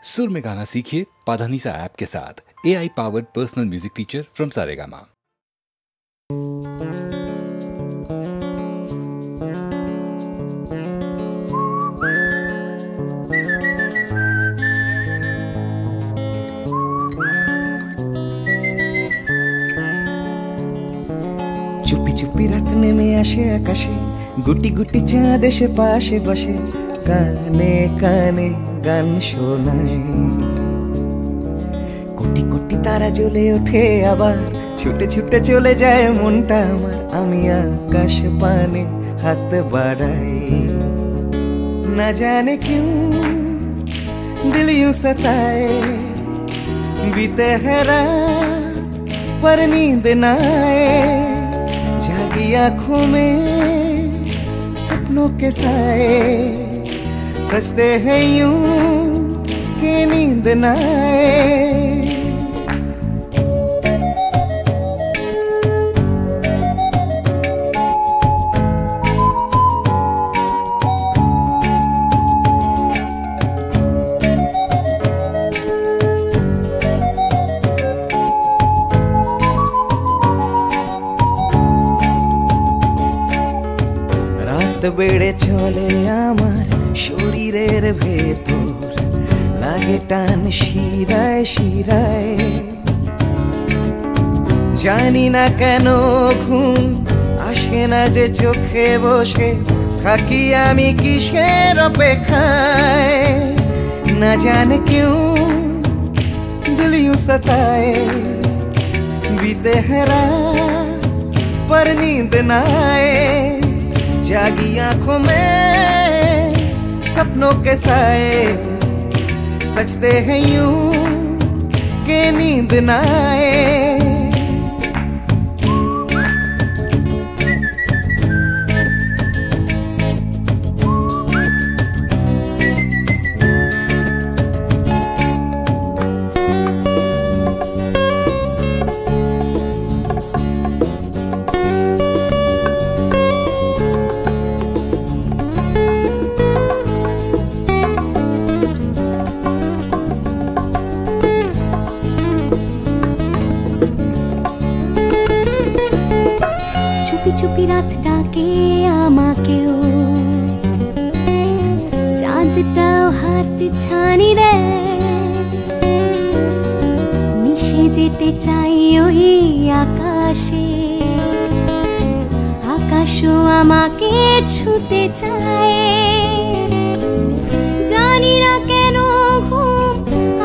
सुर में गाना सीखिए पाधानीसा ऐप के साथ। AI powered personal music teacher from Saregama. চুপি চুপি রাত নেমে আসে আকাশে, গুটি গুটি চাঁদ এসে পাশে বসে, কানে কানে গান শোনায়। কোটি কোটি তারা জ্বলে ওঠে আবার, ছুটে ছুটে চলে যায় মনটা আমার। আমি আকাশ পানে হাত বাড়াই, না জানে क्यों दिल यूं सताए। बीते है रात पर नींद ना आए, जागी आंखों में सपनों के साए। सजते हैं यूं कि नींद ना आए। বেড়ে চলে আমার শরীরের ভেতর, লাগে টান শিরায় শিরায়। জানি না কেন ঘুম আসে না যে চোখে বসে, থাকি আমি কিসের অপেক্ষায়। না জানে क्यों दिल यूं सताए। बीते है रात पर नींद ना आए, जागी आंखों में सपनों के साए। सजते हैं यूं कि नींद ना आए। চুপি চুপি রাত ডাকে আমাকেও, চাঁদটাও হাত ছানি দেয়। মিশে যেতে চাই ওই আকাশে, আকাশও আমাকে ছুতে চায়। জানি না কেন ঘুম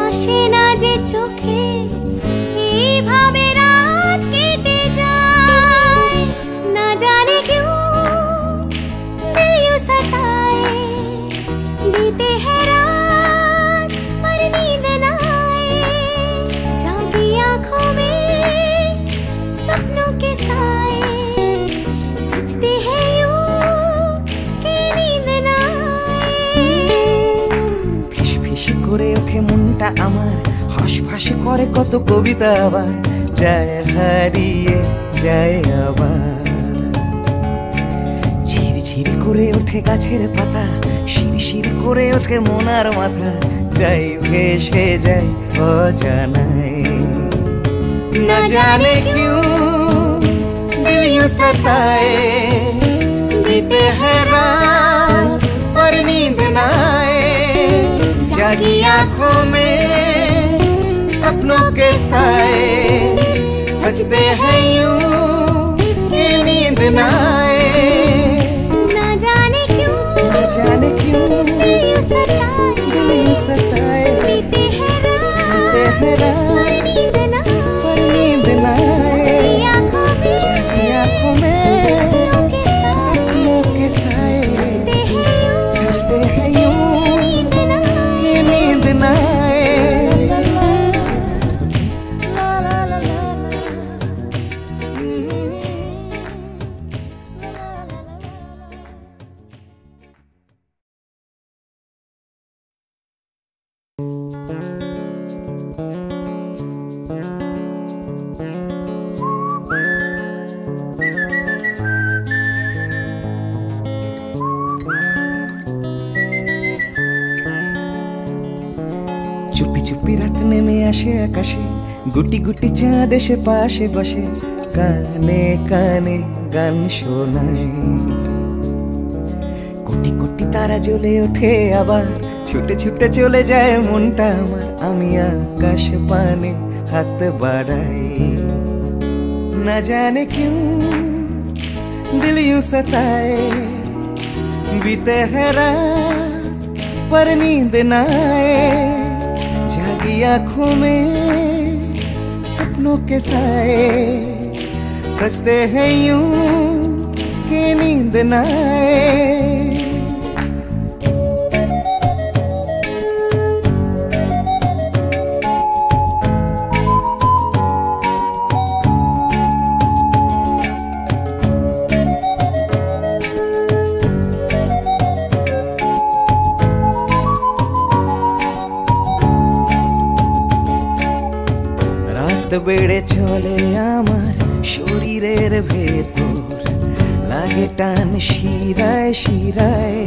আসে না যে চোখে, এইভাবে রাত কেটে যায়। না জানে क्यों दिल यूं सताए। बीते है रात पर नींद ना आए, जागी आंखों में सपनों के साए। सजते हैं यूं कि नींद ना आए। ফিস ফিস করে ওঠে মনটা আমার, হাসফাস করে কত কবিতা আবার, যায় হারিয়ে যায় আবার। ঝিরঝির করে ওঠে গাছের পাতা, শিরশির করে ওঠে মনার মাথা, যাই ভেসে যায় অজানায়। না জানে क्यों दिल यूं सताए। बीते है रात पर नींद ना आए, जागी आंखों में सपनों के साए। सजते हैं यूं कि नींद ना आए। ना जाने क्यों दिल यूं सताए। बीते है रात पर नींद ना आए, जागी आंखों में सपनों के साए। सजते हैं यूं कि नींद ना आए। চুপি চুপি রাত নেমে আসে আকাশে, গুটি গুটি চাঁদ এসে পাশে বসে, কানে কানে গান শোনায়। কোটি কোটি তারা জ্বলে ওঠে আবার, ছুটে ছুটে চলে যায় মনটা আমার। আমি আকাশ পানে হাত বাড়াই, না জানে क्यों दिल यूं सताए। बीते है रात पर नींद न आए, जागी आंखों में सपनों के साए। सजते हैं यूं कि नींद न आए। বেড়ে চলে আমার শরীরের ভেতর, লাগে টান শিরায় শিরায়।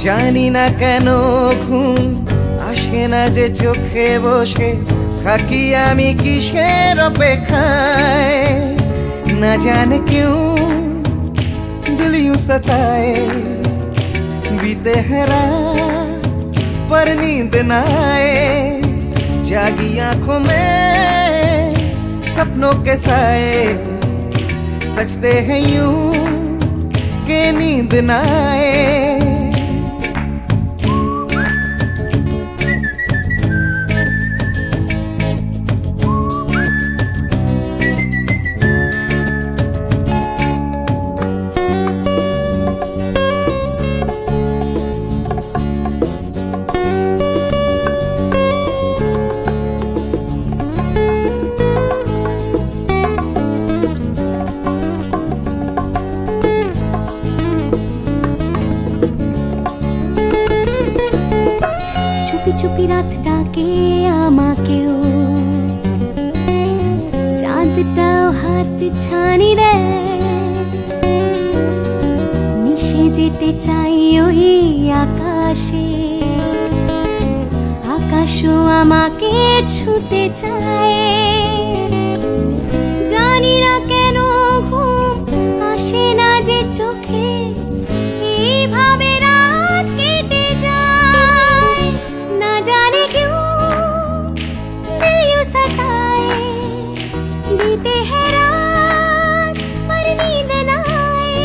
জানি না কেন ঘুম আসে না যে চোখে বসে, থাকি আমি কিসের অপেক্ষায়। না জানে क्यों दिल यूं सताए। बीते है रात पर नींद न आए, जागी आंखों में सपनों के साए। सजते हैं यूं कि नींद न आए। চুপি রাত ডাকে আমাকেও, চাঁদটাও হাত ছানি দেয়। মিশে যেতে চাই ওই আকাশে, আকাশও আমাকে ছুতে চায়। জানি না কেন ঘুম আসে না যে চোখে, এইভাবে রাত কেটে যায়। না জানে क्यों दिल यूं सताए। बीते है रात पर नींद न आए,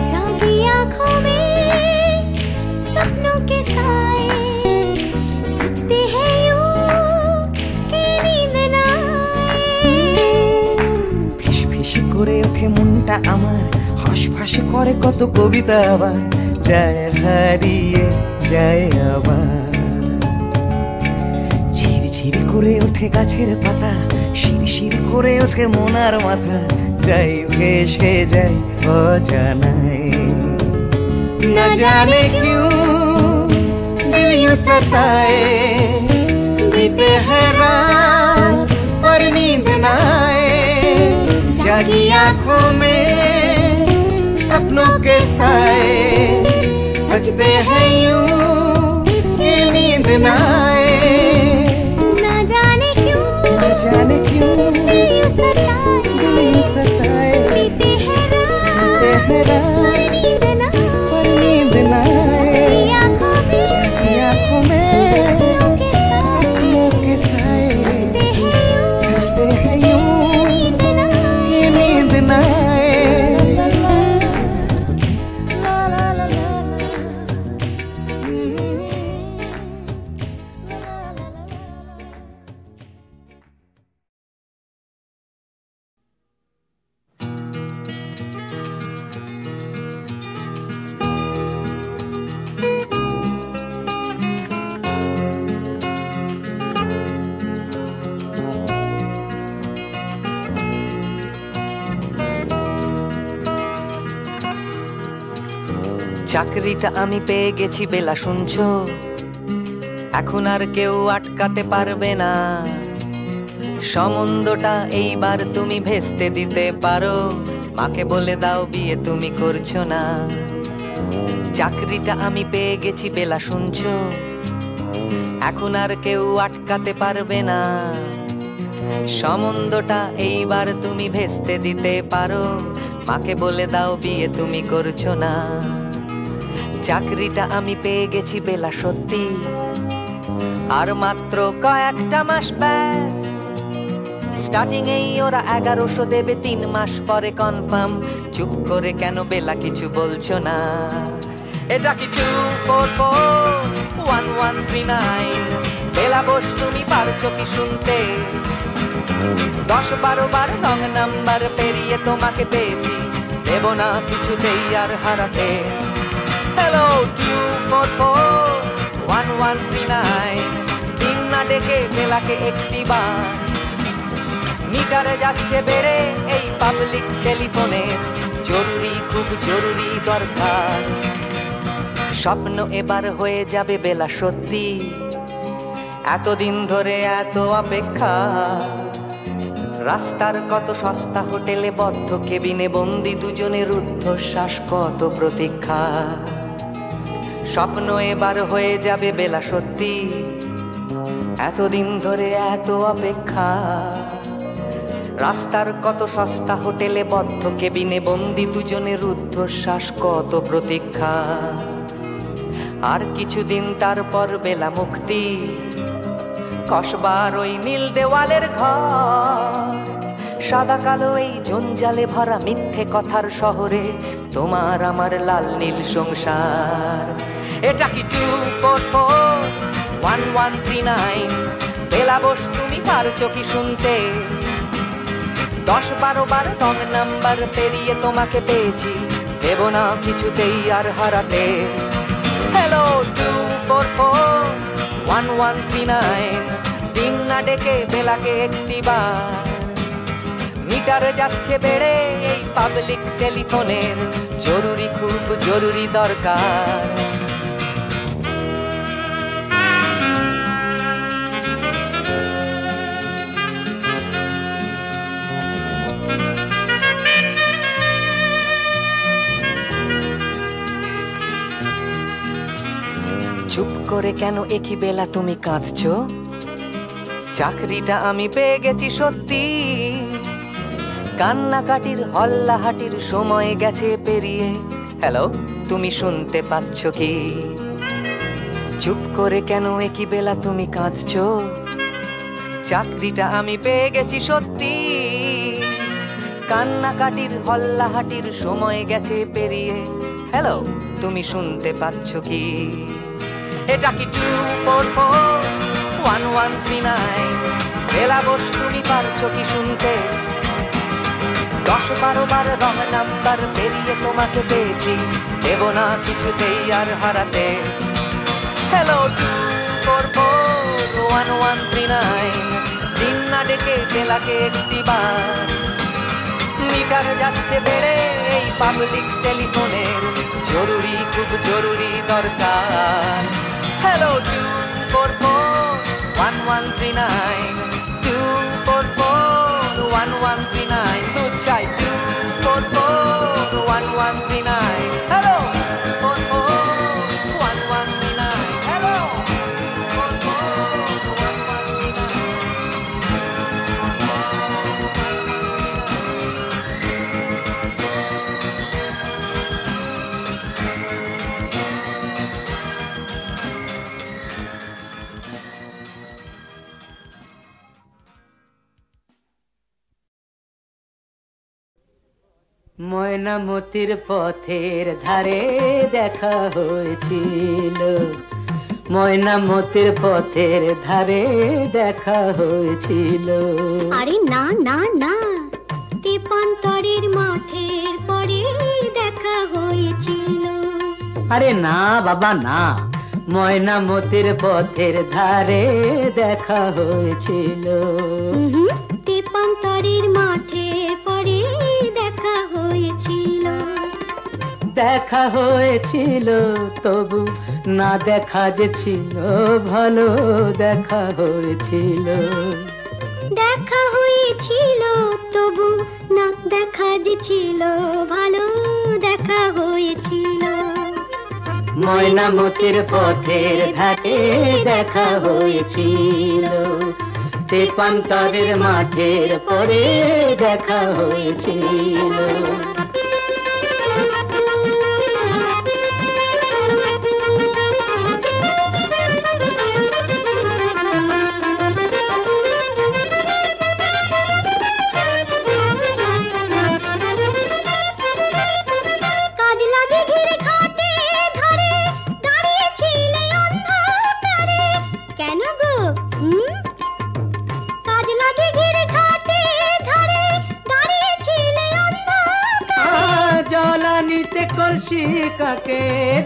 जागी आंखों में सपनों के साए। सजते हैं यूं कि नींद न आए। ফিস ফিস করে ওঠে মনটা আমার, হাঁসফাঁস করে কত কবিতা আবার, যায় হারিয়ে যায় আবার। ঝিরঝির করে ওঠে গাছের পাতা, শিরশির করে ওঠে মনার মাথা, যাই ভেসে যায় অজানায়। না জানে क्यों दिल यूं सताए। बीते है रात पर नींद न आए, जागी आंखों में सपनों के साए। सजते हैं यूं कि नींद न आए। ना जाने क्यों दिल यूं सताए। बीते है रात पर नींद न आए, जागी आंखों में सपनों के साए। सजते हैं यूं कि नींद न आए। ला ला ला ला চাকরিটা আমি পেয়ে গেছি বেলা, শুনছো? এখন আর কেউ আটকাতে পারবে না। সম্বন্ধটা এইবার তুমি ভেস্তে দিতে পারো, মাকে বলে দাও বিয়ে তুমি করছো না। চাকরিটা আমি পেয়ে গেছি বেলা, শুনছো? এখন আর কেউ আটকাতে পারবে না। সম্বন্ধটা এইবার তুমি ভেস্তে দিতে পারো, মাকে বলে দাও বিয়ে তুমি করছো না। চাকরিটা আমি পেয়ে গেছি বেলা সত্যি, আর মাত্র কয়েকটা মাস ব্যাস। স্টার্টিং এই ওরা 1100 দেবে, 3 মাস পরে কনফার্ম। চুপ করে কেন বেলা কিছু বলছো না? এটা কি 2441139? বেলা বোস তুমি পারছো কি শুনতে? 10-12 বার রং নাম্বার পেরিয়ে তোমাকে পেয়েছি, দেব না কিছুতেই আর হারাতে। হ্যালো 2441139, দিন না ডেকে বেলাকে একটিবার। মিটারে যাচ্ছে বেড়ে এই পাবলিক টেলিফোনে, জরুরি খুব জরুরি দরকার। স্বপ্ন এবার হয়ে যাবে বেলা সত্যি, এতদিন ধরে এত অপেক্ষা। রাস্তার কত সস্তা হোটেলে বদ্ধ কেবিনে বন্দি দুজনের রুদ্ধশ্বাস, কত প্রতীক্ষা। স্বপ্ন এবার হয়ে যাবে বেলা সত্যি, এতদিন ধরে এত অপেক্ষা। রাস্তার কত সস্তা হোটেলে বদ্ধ কেবিনে বন্দি দুজনের রুদ্ধশ্বাস, কত প্রতীক্ষা। আর কিছুদিন তারপর বেলা মুক্তি, কসবার ওই নীল দেওয়ালের ঘর। সাদা কালো এই জঞ্জালে ভরা মিথ্যে কথার শহরে তোমার আমার লাল নীল সংসার। এটা কি 2441139? বেলা বোস তুমি পারছো কি শুনতে? 10-12 বার রং নাম্বার পেরিয়ে তোমাকে পেয়েছি, দেব না কিছুতেই আর হারাতে। হ্যালো 2441139, দিন না ডেকে বেলাকে একটিবার। মিটারে যাচ্ছে বেড়ে এই পাবলিক টেলিফোনের, জরুরি খুব জরুরি দরকার। চুপ করে কেন একই বেলা তুমি কাঁদছো? চাকরিটা আমি পেয়ে গেছি সত্যি, কান্নাকাটির হল্লাহাটির সময় গেছে পেরিয়ে। হ্যালো তুমি শুনতে পাচ্ছ কি? চুপ করে কেন একই বেলা তুমি কাঁদছো? চাকরিটা আমি পেয়ে গেছি সত্যি, কান্নাকাটির হল্লাহাটির সময় গেছে পেরিয়ে। হ্যালো তুমি শুনতে পাচ্ছ কি? এটা কি 2441139? বেলা বোস তুমি পারছো কি শুনতে? 10-12 বার রং নাম্বার পেরিয়ে তোমাকে পেয়েছি, দেব না কিছুতেই আর হারাতে। হ্যালো 2441139, দিন না ডেকে বেলাকে একটিবার। মিটার যাচ্ছে বেড়ে এই পাবলিক টেলিফোনের, জরুরি খুব জরুরি দরকার। হ্যালো 2441139, 2441139, দুধ চাই 2441139। Hello 2441139, hello 2441139। ময়নামতির পথের ধারে দেখা হয়েছিল, ময়নামতির পথের ধারে দেখা হয়েছিল। আরে না না না, তেপান্তরের মাঠের পরে দেখা হয়েছিল। আরে না বাবা না, ময়নামতির পথের ধারে দেখা হয়েছিল। তেপান্তরের মাঠের পরে দেখা হয়েছিল। দেখা হয়েছিল তবু না দেখা যে ছিল ভালো, দেখা হয়েছিল। দেখা হয়েছিল তবু না দেখা যে ছিল ভালো, দেখা হয়েছিল। ময়নামতির পথের ধারে দেখা হয়েছিল, তেপান্তরের মাঠের পরে দেখা হয়েছিল।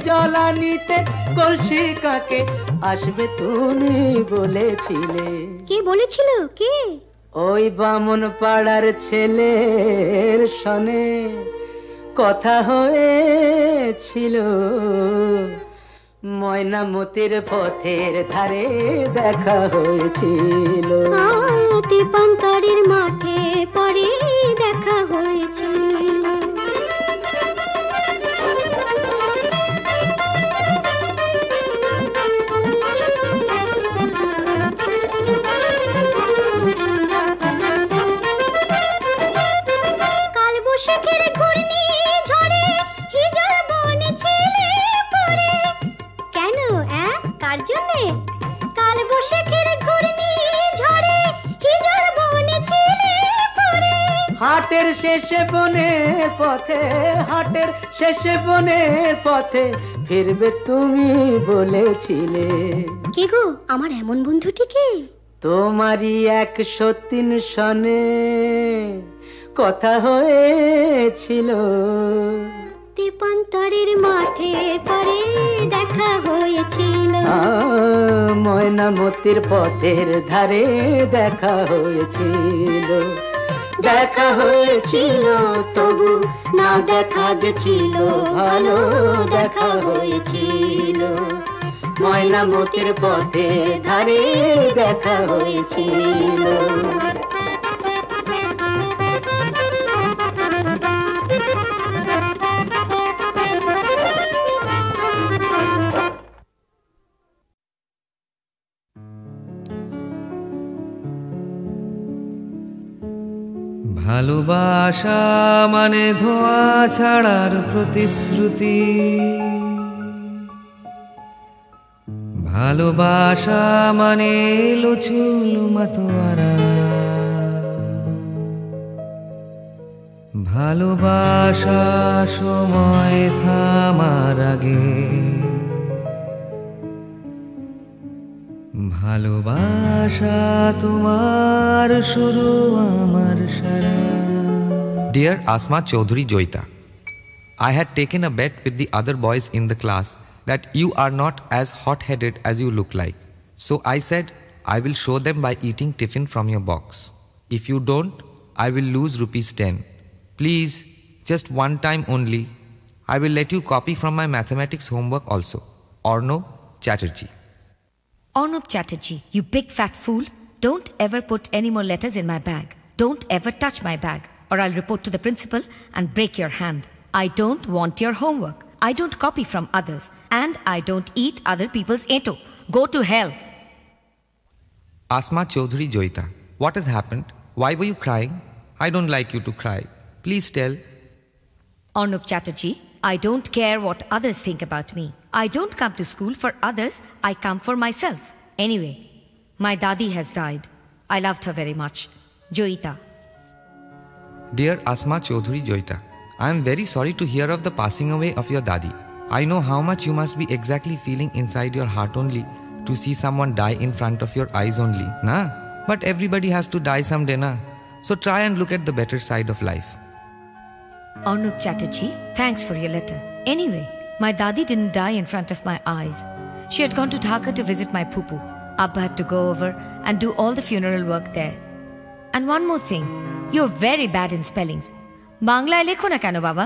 জলানিতে কলসি কাকে আসবে তুমি বলেছিলে। কে বলেছিল? কে? ওই বামন পাড়ার ছেলের সনে কথা হয়েছিল, ময়নামতির পথের ধারে দেখা হয়েছিল। তেপান্তরের মাঠে পরে দেখা হয়েছিল। হাটের শেষে বনের পথে, হাটের শেষে বনের পথে ফিরবে তুমি বলেছিলে। কে গো আমার এমন বন্ধুটিকে? তোমারই 103 সনে কথা হয়েছিল, তেপান্তরের মাঠে পরে দেখা হয়েছিল। ময়নামতির পথের ধারে দেখা হয়েছিল। দেখা হয়েছিল তবু না দেখা যে ছিল ভালো, দেখা হয়েছিল ময়নামতির পথের ধারে দেখা হয়েছিল। ভালোবাসা মানে ধোঁয়া ছাড়ার প্রতিশ্রুতি, ভালোবাসা মানে লুচুল মাতোয়ারা, ভালোবাসা সময় থামার আগে, ভালোবাসা তোমার শুরু আমার সারা। Dear Asma Chaudhary Joita, I had taken a bet with the other boys in the class that you are not as hot-headed as you look like. So I said, I will show them by eating tiffin from your box. If you don't, I will lose ₹10. Please, just one time only. I will let you copy from my mathematics homework also. Arnab Chatterjee. Arnab Chatterjee, you big fat fool. Don't ever put any more letters in my bag. Don't ever touch my bag, or I'll report to the principal and break your hand. I don't want your homework. I don't copy from others. And I don't eat other people's eto. Go to hell. Asma Chaudhary Joita, what has happened? Why were you crying? I don't like you to cry. Please tell. Arnab Chatterjee, I don't care what others think about me. I don't come to school for others. I come for myself. Anyway, my dadi has died. I loved her very much. Joita. Dear Asma Chaudhary Joita, I am very sorry to hear of the passing away of your dadi. I know how much you must be exactly feeling inside your heart only to see someone die in front of your eyes only, nah? But everybody has to die someday, nah? So try and look at the better side of life. Arnab Chatterjee, thanks for your letter. Anyway, my dadi didn't die in front of my eyes. She had gone to Dhaka to visit my poo-poo. Abba had to go over and do all the funeral work there. And one more thing, you're very bad in spellings. Banglaয় লেখো না কেন বাবা?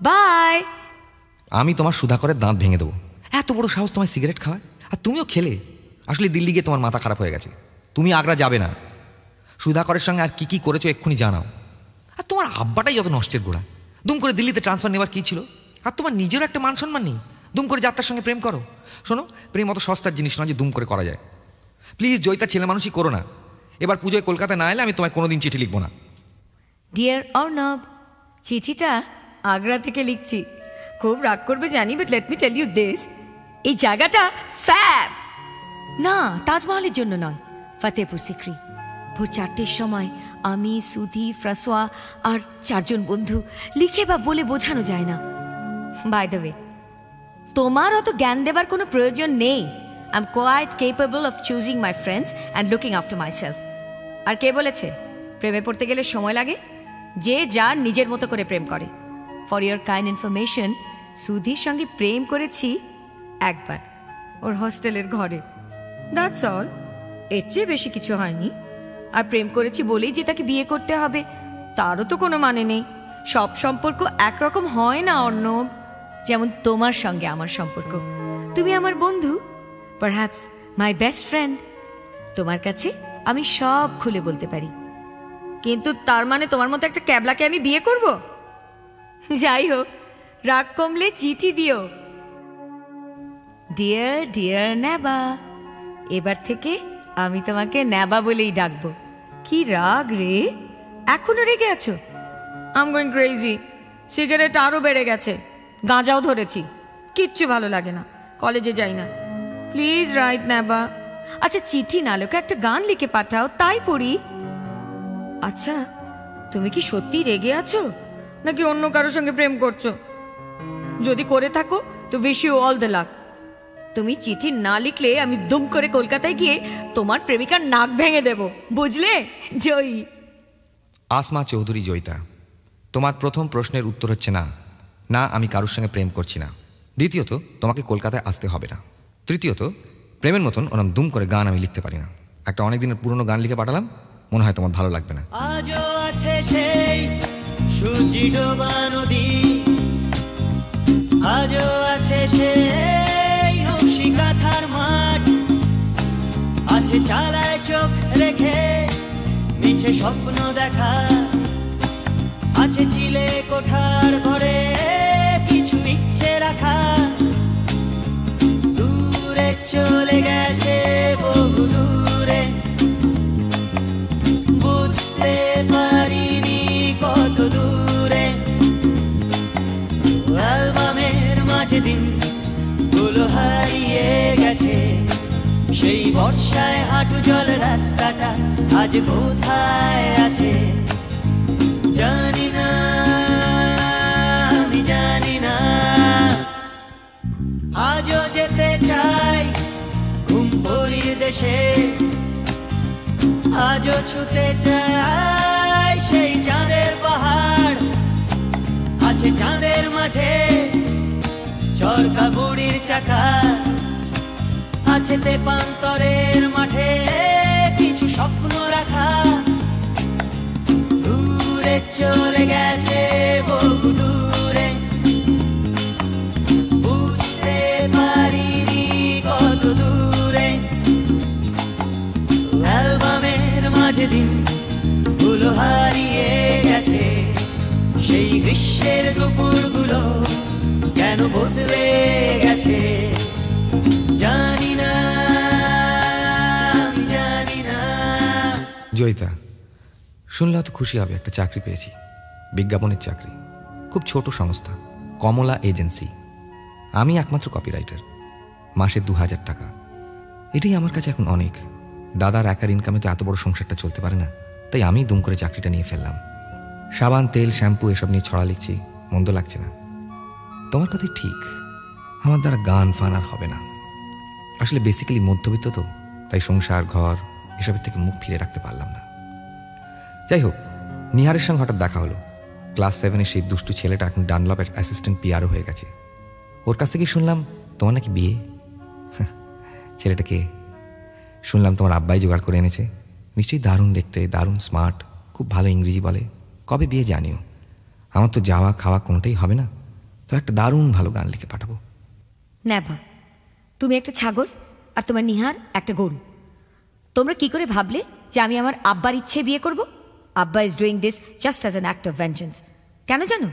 By. আমি তোমার সুধাকরের দাঁত ভেঙে দেবো। এত বড় সাহস তোমার সিগারেট খাওয়ায়, আর তুমিও খেলে। আসলে দিল্লি গিয়ে তোমার মাথা খারাপ হয়ে গেছে। তুমি আগ্রা যাবে না। সুধাকরের সঙ্গে আর কি কি করেছো এক্ষুনি জানাও। আর তোমার আব্বাটাই যত নষ্টের গোড়া। দুম করে দিল্লিতে ট্রান্সফার নেবার কী ছিল? আর তোমার নিজেরও একটা মান সম্মান নেই। দুম করে যাত্রার সঙ্গে প্রেম করো। শোনো, প্রেম অত সস্তার জিনিস নয় যে দুম করে করা যায়। প্লিজ জয়িতা, ছেলে মানুষই করো না। এবার পুজোয় কলকাতায় না এলে আমি তোমায় কোনোদিন চিঠি লিখবো না। ডিয়ার অর্ণব, চিঠিটা আগ্রা থেকে লিখছি। খুব রাগ করবে জানি, but let me tell you this, এই জায়গাটা ফ্যাব। না, তাজমহলের জন্য নয়, ফতেহপুর সিক্রি। ভোর 4টের সময় আমি, সুধি, ফ্রাসোয়া আর 4 জন বন্ধু, লিখে বা বলে বোঝানো যায় না। বাই দ্য ওয়ে, তোমার অত জ্ঞান দেবার কোনো প্রয়োজন নেই। I am quite capable of choosing my friends and looking after myself. আর কে বলেছে প্রেমে পড়তে গেলে সময় লাগে? যে যার নিজের মতো করে প্রেম করে। For your kind information, Sudhir সঙ্গে প্রেম করেছি একবার, ওর হস্টেলের ঘরে। দ্যাটস অল, এর চেয়ে বেশি কিছু হয়নি। আর প্রেম করেছি বলেই যে তাকে বিয়ে করতে হবে তারও তো কোনো মানে নেই। সব সম্পর্ক একরকম হয় না অর্ণব। যেমন তোমার সঙ্গে আমার সম্পর্ক, তুমি আমার বন্ধু, পারহ্যাপস মাই বেস্ট ফ্রেন্ড। তোমার কাছে আমি সব খুলে বলতে পারি, কিন্তু তার মানে তোমার মতো একটা ক্যাবলাকে আমি বিয়ে করব? যাই হোক, রাগ কমলে চিঠি দিও। ডিয়ার ডিয়ার নেবা, এবার থেকে আমি তোমাকে নেবা বলেই ডাকবো। কি রাগ রে, এখনো রেগে আছো? I am going crazy. Cigarette আরো বেড়ে গেছে, গাঁজাও ধরেছি, কিচ্ছু ভালো লাগে না, কলেজে যাই না। প্লিজ রাইট নেবা। আচ্ছা, চিঠি না লোকে একটা গান লিখে পাঠাও, তাই পড়ি। আচ্ছা, তুমি কি সত্যি রেগে আছো নাকি অন্য কারোর সঙ্গে প্রেম করছো? যদি করে থাকো তো wish you all the luck. তুমি চিঠি না লিখলে আমি দুম করে কলকাতায় গিয়ে তোমার প্রেমিকার নাক ভেঙে দেব, বুঝলে? জয়ী। আসমা চৌধুরী জয়িতা, তোমার প্রথম প্রশ্নের উত্তর হচ্ছে না। না, আমি কারোর সঙ্গে প্রেম করছি না। দ্বিতীয়ত, তোমাকে কলকাতায় আসতে হবে না। তৃতীয়ত, প্রেমের মতন ওরম দুম করে গান আমি লিখতে পারি না। একটা অনেক দিনের পুরনো গান লিখে পাঠালাম, মনে হয় তোমার ভালো লাগবে না। আজও আছে সেই সূর্যি ডোবা নদী, আজও আছে সেই নকশি কাঁথার মাঠ, আছে চালায় চোখ রেখে মিছে স্বপ্ন দেখা, আছে চিলে কোঠার ঘরে কিছু ইচ্ছে রাখা। দূরে চলে গেছে বহু দূরে, বুঝতে পারিনি কত দূরে। অ্যালবামের মাঝে দিন গুলো হারিয়ে গেছে, সেই বর্ষায় হাঁটু জল রাস্তাটা আজ কোথায় আছে জানি না, আমি জানি না। আজও যেতে চাই ঘুমপুরির দেশে, আজও ছুতে চাই সেই চাঁদের পাহাড়, আছে চাঁদের মাঝে চরকা গুড়ির চাকা, আছে তেপান্তরের মাঠে কিছু স্বপ্ন রাখা। দূরে চলে গেছে বহু দূরে, বুঝতে পারিনি কত দূরে। অ্যালবামের মাঝে দিন গুলো হারিয়ে গেছে, সেই গ্রীষ্মের দুপুরগুলো কেন বদলে গেছে জানি না, জানি না। জয়িতা, শুনলে তো খুশি হবে, একটা চাকরি পেয়েছি, বিজ্ঞাপনের চাকরি, খুব ছোট সংস্থা, কমলা এজেন্সি। আমি একমাত্র কপিরাইটার, মাসে 2000 টাকা। এটাই আমার কাছে এখন অনেক। দাদার একার ইনকামে তো এত বড় সংসারটা চলতে পারে না, তাই আমি দুম করে চাকরিটা নিয়ে ফেললাম। সাবান, তেল, শ্যাম্পু এসব নিয়ে ছড়া লিখছি, মন্দ লাগছে না। তোমার কথাই ঠিক, আমার দ্বারা গান ফান আর হবে না। আসলে বেসিক্যালি মধ্যবিত্ত তো, তাই সংসার, ঘর এসবের থেকে মুখ ফিরে রাখতে পারলাম না। যাই হোক, নিহারের সঙ্গে হঠাৎ দেখা হলো। ক্লাস 7-এর সেই দুষ্টু ছেলেটা এখন ডানলপের অ্যাসিস্ট্যান্ট পিআরও হয়ে গেছে। ওর কাছ থেকে শুনলাম তোমার নাকি বিয়ে। ছেলেটাকে শুনলাম তোমার আব্বাই জোগাড় করে এনেছে। নিশ্চয়ই দারুণ দেখতে, দারুণ স্মার্ট, খুব ভালো ইংরেজি বলে। কবে বিয়ে জানিও? আমার তো যাওয়া খাওয়া কোনোটাই হবে না, তো একটা দারুণ ভালো গান লিখে পাঠাবো। নেভা, তুমি একটা ছাগল আর তোমার নিহার একটা গরু। তোমরা কি করে ভাবলে যে আমি আমার আব্বার ইচ্ছে বিয়ে করব? আব্বা is doing this just as an act of vengeance. কেন জানো?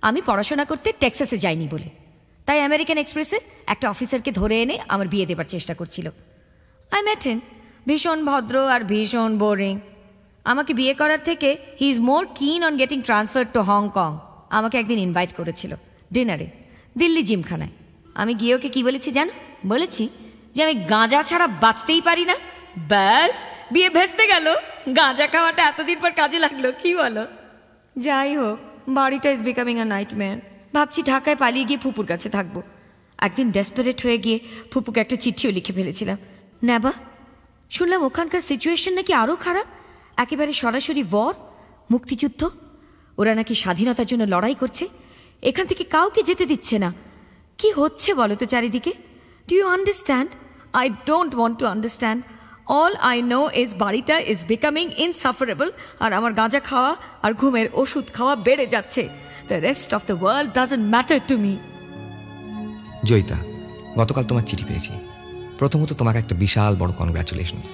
আমি পড়াশোনা করতে টেক্সাসে যাইনি বলে, তাই আমেরিকান এক্সপ্রেসের একটা অফিসারকে ধরে এনে আমার বিয়ে দেবার চেষ্টা করছিল। আই মেট হিম, ভীষণ ভদ্র আর ভীষণ বোরিং। আমাকে বিয়ে করার থেকে হি ইজ মোর কিন on getting transfer to Hong Kong. আমাকে একদিন ইনভাইট করেছিল ডিনারে, দিল্লি জিমখানায়। আমি গিয়ে ওকে কী বলেছি জানো? বলেছি যে আমি গাঁজা ছাড়া বাঁচতেই পারি না। ব্যাস, বিয়ে ভেস্তে গেল। গাঁজা খাওয়াটা এতদিন পর কাজে লাগলো, কি বলো? যাই হোক, বাড়িটা ইজ বিকামিং আ নাইটমেয়ার। ভাবছি ঢাকায় পালিয়ে গিয়ে ফুপুর কাছে থাকবো। একদিন ডেসপারেট হয়ে গিয়ে ফুপুকে একটা চিঠিও লিখে ফেলেছিলাম। নেবা, শুনলাম ওখানকার সিচুয়েশন নাকি আরও খারাপ, একেবারে সরাসরি ওয়ার, মুক্তিযুদ্ধ। ওরা নাকি স্বাধীনতার জন্য লড়াই করছে, এখান থেকে কাউকে যেতে দিচ্ছে না। কি হচ্ছে বলো তো চারিদিকে? Do you understand? I don't want to understand. All I know is বাড়িটা ইজ বিকামিং ইনসাফারেবল, আর আমার গাঁজা খাওয়া আর ঘুমের ওষুধ খাওয়া বেড়ে যাচ্ছে। The rest of the world doesn't matter to me. Joyita, গতকাল তোমার চিঠি পেয়েছি। প্রথমত তোমাকে একটা বিশাল বড় কনগ্রাচুলেশনস।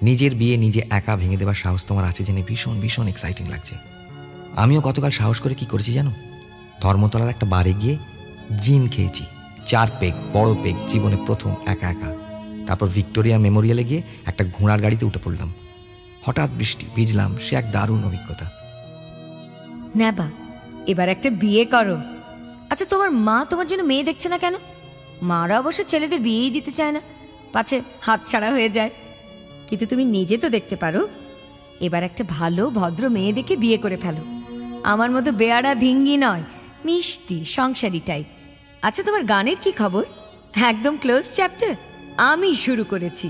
নিজের বিয়ে নিজে একা ভেঙে দেওয়ার সাহস তোমার আছে জেনে ভীষণ ভীষণ এক্সাইটিং লাগছে। আমিও গতকাল সাহস করে কি করেছি জানো? ধর্মতলার একটা বারে গিয়ে জিন খেয়েছি, 4 পেগ, বড় পেগ, জীবনে প্রথম, একা একা। তারপর ভিক্টোরিয়া মেমোরিয়ালে গিয়ে একটা ঘোড়ার গাড়িতে উঠে পড়লাম। হঠাৎ বৃষ্টি, ভিজলাম, সে এক দারুণ অভিজ্ঞতা। নেবা, এবার একটা বিয়ে করো। আচ্ছা, তোমার মা তোমার জন্য মেয়ে দেখছে না কেন? মারা অবশ্য ছেলেদের বিয়েই দিতে চায় না, পাছে হাত ছাড়া হয়ে যায়। কিন্তু তুমি নিজে তো দেখতে পারো। এবার একটা ভালো ভদ্র মেয়ে দেখে বিয়ে করে ফেলো। আমার মতো বেয়ারা ধিঙ্গি নয়, মিষ্টি সংসারী টাইপ। আচ্ছা, তোমার গানের কি খবর? একদম ক্লোজ চ্যাপ্টার আমি শুরু করেছি,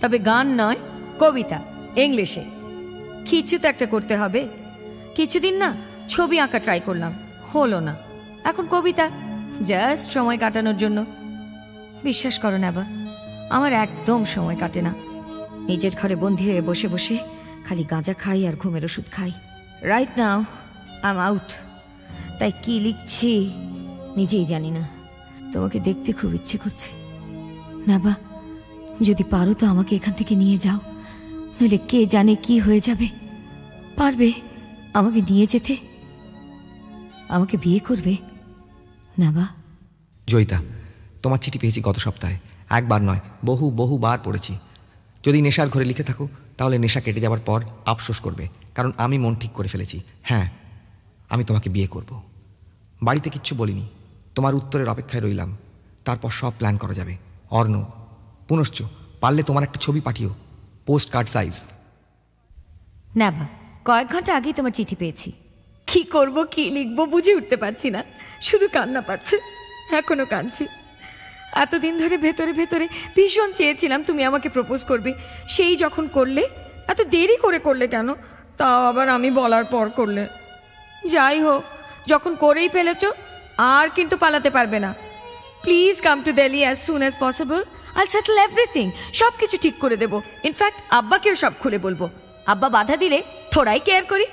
তবে গান নয়, কবিতা, ইংলিশে। কিছু তো একটা করতে হবে। কিছুদিন না ছবি আঁকা ট্রাই করলাম, হলো না। এখন কবিতা, জাস্ট সময় কাটানোর জন্য। বিশ্বাস করো নেবা, আমার একদম সময় কাটে না। নিজের ঘরে বন্দি হয়ে বসে বসে খালি গাঁজা খাই আর ঘুমের ওষুধ খাই। Right now I am out, তাই কি লিখছি নিজেই জানি না। তোমাকে দেখতে খুব ইচ্ছে করছে নেবা, যদি পারো তো আমাকে এখান থেকে নিয়ে যাও, নইলে কে জানে কি হয়ে যাবে। পারবে আমাকে নিয়ে যেতে? আমাকে বিয়ে করবে নেবা? জয়িতা, তোমার চিঠি পেয়েছি গত সপ্তাহে। একবার নয়, বহুবার পড়েছি। যদি নেশার ঘরে লিখে থাকো তাহলে নেশা কেটে যাওয়ার পর আফসোস করবে, কারণ আমি মন ঠিক করে ফেলেছি। হ্যাঁ, আমি তোমাকে বিয়ে করব। বাড়িতে কিচ্ছু বলিনি, তোমার উত্তরের অপেক্ষায় রইলাম। তারপর সব প্ল্যান করা যাবে। অর্ণব, পুনশ্চ পারলে তোমার একটা ছবি পাঠিও, পোস্ট কার্ড সাইজ। নেবা, কয়েক ঘন্টা আগেই তোমার চিঠি পেয়েছি। কি করব, কি লিখবো বুঝে উঠতে পারছি না, শুধু কান্না পাচ্ছে। এখনো কাঁদছি। এতদিন ধরে ভেতরে ভেতরে ভীষণ চেয়েছিলাম তুমি আমাকে প্রপোজ করবে। সেই যখন করলে, এত দেরি করে করলে কেন? তাও আবার আমি বলার পর করলে। যাই হোক, যখন করেই ফেলেছ আর কিন্তু পালাতে পারবে না। Please come to Delhi as soon as possible. I'll settle everything, সব কিছু ঠিক করে দেবো। ইনফ্যাক্ট আব্বাকেও সব খুলে বলবো। আব্বা বাধা দিলে থোড়াই কেয়ার করি।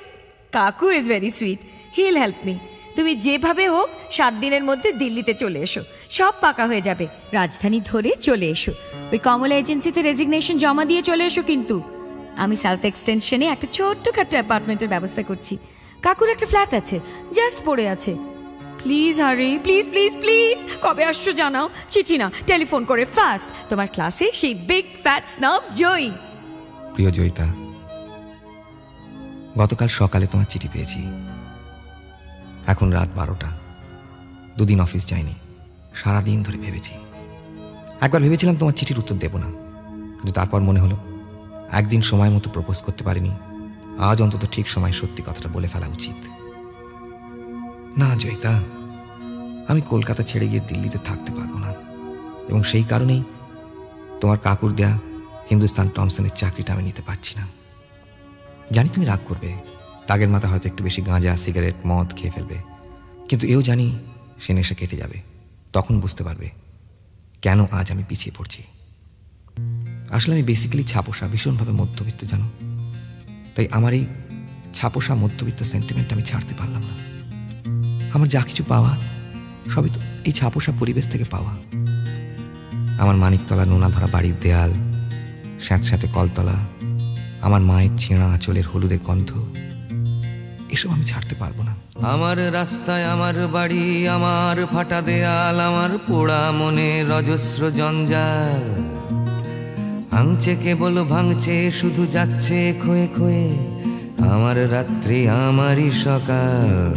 কাকু is very sweet, he will help me. তুমি যেভাবে হোক 7 দিনের মধ্যে দিল্লিতে চলে এসো, সব পাকা হয়ে যাবে। রাজধানী ধরে চলে এসো, ওই কমলা এজেন্সিতে রেজিগনেশন জমা দিয়ে চলে এসো। কিন্তু আমি সাউথ এক্সটেনশনে একটা ছোট্টখাটো অ্যাপার্টমেন্টের ব্যবস্থা করছি। কাকুর একটা ফ্ল্যাট আছে, জাস্ট পড়ে আছে। প্লিজ হারি, প্লিজ প্লিজ প্লিজ। কবে আসছো জানাও, চিঠি না টেলিফোন করে ফাস্ট। তোমার ক্লাসে সেই বিগ ফ্যাট স্নব জয়ী। প্রিয় জয়িতা, গতকাল সকালে তোমার চিঠি পেয়েছি। এখন রাত 12টা। 2 দিন অফিস যাইনি, সারাদিন ধরে ভেবেছি। একবার ভেবেছিলাম তোমার চিঠির উত্তর দেব না, কিন্তু তারপর মনে হলো একদিন সময় মতো প্রপোজ করতে পারিনি, আজ অন্তত ঠিক সময় সত্যি কথাটা বলে ফেলা উচিত। না জয়িতা, আমি কলকাতা ছেড়ে গিয়ে দিল্লিতে থাকতে পারবো না, এবং সেই কারণেই তোমার কাকুর দেয়া হিন্দুস্তান টমসনের চাকরিটা আমি নিতে পারছি না। জানি তুমি রাগ করবে, রাগের মাথা হয়তো একটু বেশি গাঁজা, সিগারেট, মদ খেয়ে ফেলবে, কিন্তু এও জানি সে নেশা কেটে যাবে। তখন বুঝতে পারবে কেন আজ আমি পিছিয়ে পড়ছি। আসলে আমি বেসিক্যালি ছাপোষা, ভীষণভাবে মধ্যবিত্ত জানো। তাই আমার এই ছাপোষা মধ্যবিত্ত সেন্টিমেন্ট আমি ছাড়তে পারলাম না। আমার যা কিছু পাওয়া সবই তো এই ছাপোষা পরিবেশ থেকে পাওয়া। আমার মানিকতলা নোনা ধরা বাড়ির দেয়াল, স্যাঁতস্যাঁতে কলতলা, আমার মায়ের ছেঁড়া আঁচলের হলুদের গন্ধ, এসব আমি ছাড়তে পারবো না। আমার রাস্তায় আমার বাড়ি, আমার ফাটা দেয়াল, আমার পোড়া মনে অজস্র জঞ্জাল। ভাঙছে কেবল ভাঙছে, শুধু যাচ্ছে ক্ষয়ে ক্ষয়ে আমার রাত্রি, আমারই সকাল।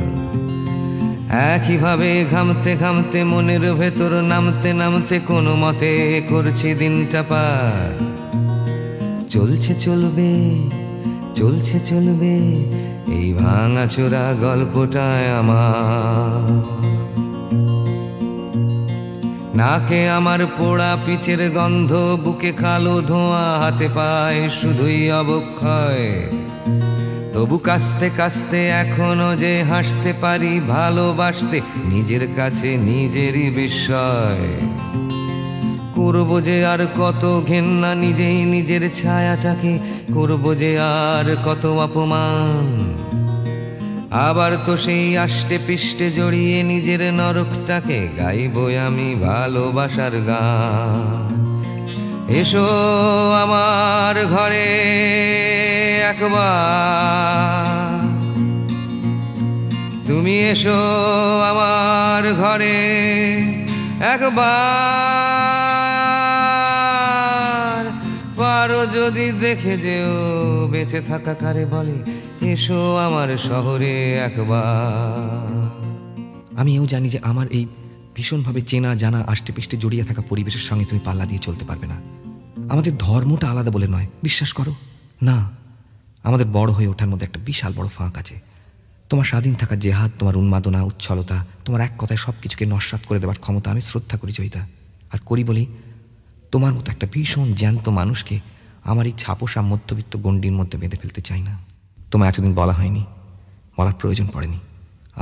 একইভাবে ঘামতে ঘামতে মনের ভেতর নামতে নামতে কোনো মতে করছি দিনটা পার। চলছে চলবে চলছে চলবে এই ভাঙাচোরা গল্পটায় আমার। নাকে আমার পোড়া পিচের গন্ধ, বুকে কালো ধোঁয়া, হাতে পায় শুধুই অবক্ষয়। তবু কাস্তে কাস্তে এখনো যে হাসতে পারি, ভালোবাসতে নিজের কাছে নিজেরই বিস্ময়। করবো যে আর কত ঘেন্না নিজেই নিজের ছায়াটাকে, করবো যে আর কত অপমান। আবার তো সেই আষ্টে পিষ্টে জড়িয়ে নিজের নরকটাকে গাইবো আমি ভালোবাসার গান। এসো আমার ঘরে একবার, তুমি এসো আমার ঘরে একবার। পারো যদি দেখে যেও বেঁচে থাকা কারে বলে, এসো আমার শহরে একবার। আমি এও জানি যে আমার এই ভীষণভাবে চেনা জানা আষ্টে পিষ্টে জড়িয়ে থাকা পরিবেশের সঙ্গে তুমি পাল্লা দিয়ে চলতে পারবে না। আমাদের ধর্মটা আলাদা বলে নয়, বিশ্বাস করো না, আমাদের বড় হয়ে ওঠার মধ্যে একটা বিশাল বড় ফাঁক আছে। তোমার স্বাধীন থাকার জেহাদ, তোমার উন্মাদনা, উচ্ছলতা, তোমার এক কথায় সব কিছুকে নস্যাৎ করে দেওয়ার ক্ষমতা আমি শ্রদ্ধা করি জয়িতা। আর করি বলি তোমার মতো একটা ভীষণ জ্যান্ত মানুষকে আমার এই ছাপোষা মধ্যবিত্ত গণ্ডির মধ্যে বেঁধে ফেলতে চাই না। তোমার এতদিন বলা হয়নি, বলার প্রয়োজন পড়েনি।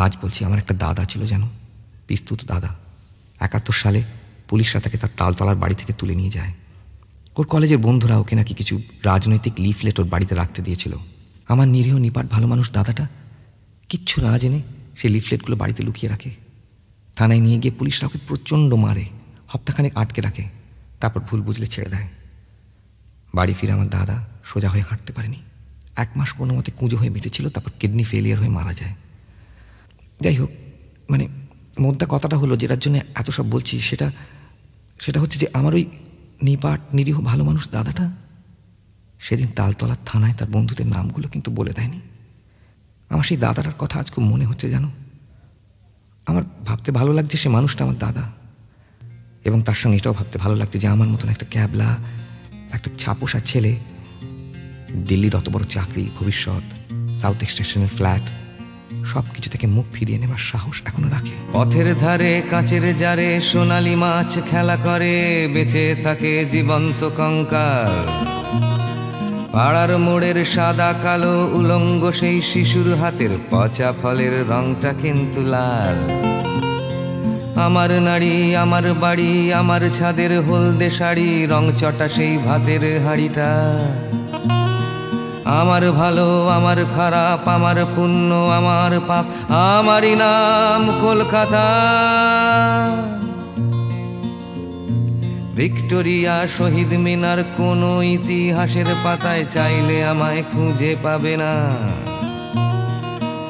আজ বলছি, আমার একটা দাদা ছিল জানো, পিস্তুত দাদা। 71 সালে পুলিশরা তাকে তার তালতলার বাড়ি থেকে তুলে নিয়ে যায়। ওর কলেজের বন্ধুরা ওকে নাকি কিছু রাজনৈতিক লিফলেট ওর বাড়িতে রাখতে দিয়েছিল। আমার নিরীহ নিপাট ভালো মানুষ দাদাটা কিচ্ছু না জেনে সেই লিফলেটগুলো বাড়িতে লুকিয়ে রাখে। থানায় নিয়ে গিয়ে পুলিশরা ওকে প্রচণ্ড মারে, হপ্তাখানেক আটকে রাখে, তারপর ভুল বুঝলে ছেড়ে দেয়। বাড়ি ফিরে আমার দাদা সোজা হয়ে হাঁটতে পারেনি, 1 মাস কোনো মতে কুঁজো হয়ে বেঁচেছিল, তারপর কিডনি ফেলিয়ার হয়ে মারা যায়। যাই হোক, মানে মোদ্দা কথাটা হলো, যেটার জন্য এত সব বলছি সেটা হচ্ছে যে আমার ওই নিপাট নিরীহ ভালো মানুষ দাদাটা সেদিন তালতলার থানায় তার বন্ধুদের নামগুলো কিন্তু বলে দেয়নি। আমার সেই দাদাটার কথা আজ খুব মনে হচ্ছে জানো। আমার ভাবতে ভালো লাগছে সে মানুষটা আমার দাদা, এবং তার সঙ্গে এটাও ভাবতে ভালো লাগছে যে আমার মতন একটা ক্যাবলা, একটা ছাপোষা ছেলে, দিল্লির অত বড় চাকরি, ভবিষ্যৎ, সাউথ এক্সটেনশনের ফ্ল্যাট, সব কিছু থেকে মুখ ফিরিয়ে নেবার সাহস এখনো রাখে। পথের ধারে কাচের জারে সোনালি মাছ খেলা করে, বেঁচে থাকে জীবন্ত কঙ্কাল। পাড়ার মোড়ের সাদা কালো উলঙ্গ সেই শিশুর হাতের পচা ফলের রংটা কিন্তু লাল। আমার নাড়ি, আমার বাড়ি, আমার ছাদের হলদে শাড়ি, রং চটা সেই ভাতের হাঁড়িটা। আমার ভালো, আমার খারাপ, আমার পুণ্য, আমার পাপ, আমারই নাম কলকাতা। ভিক্টোরিয়া, শহীদ মিনার কোনো ইতিহাসের পাতায় চাইলে আমায় খুঁজে পাবে না।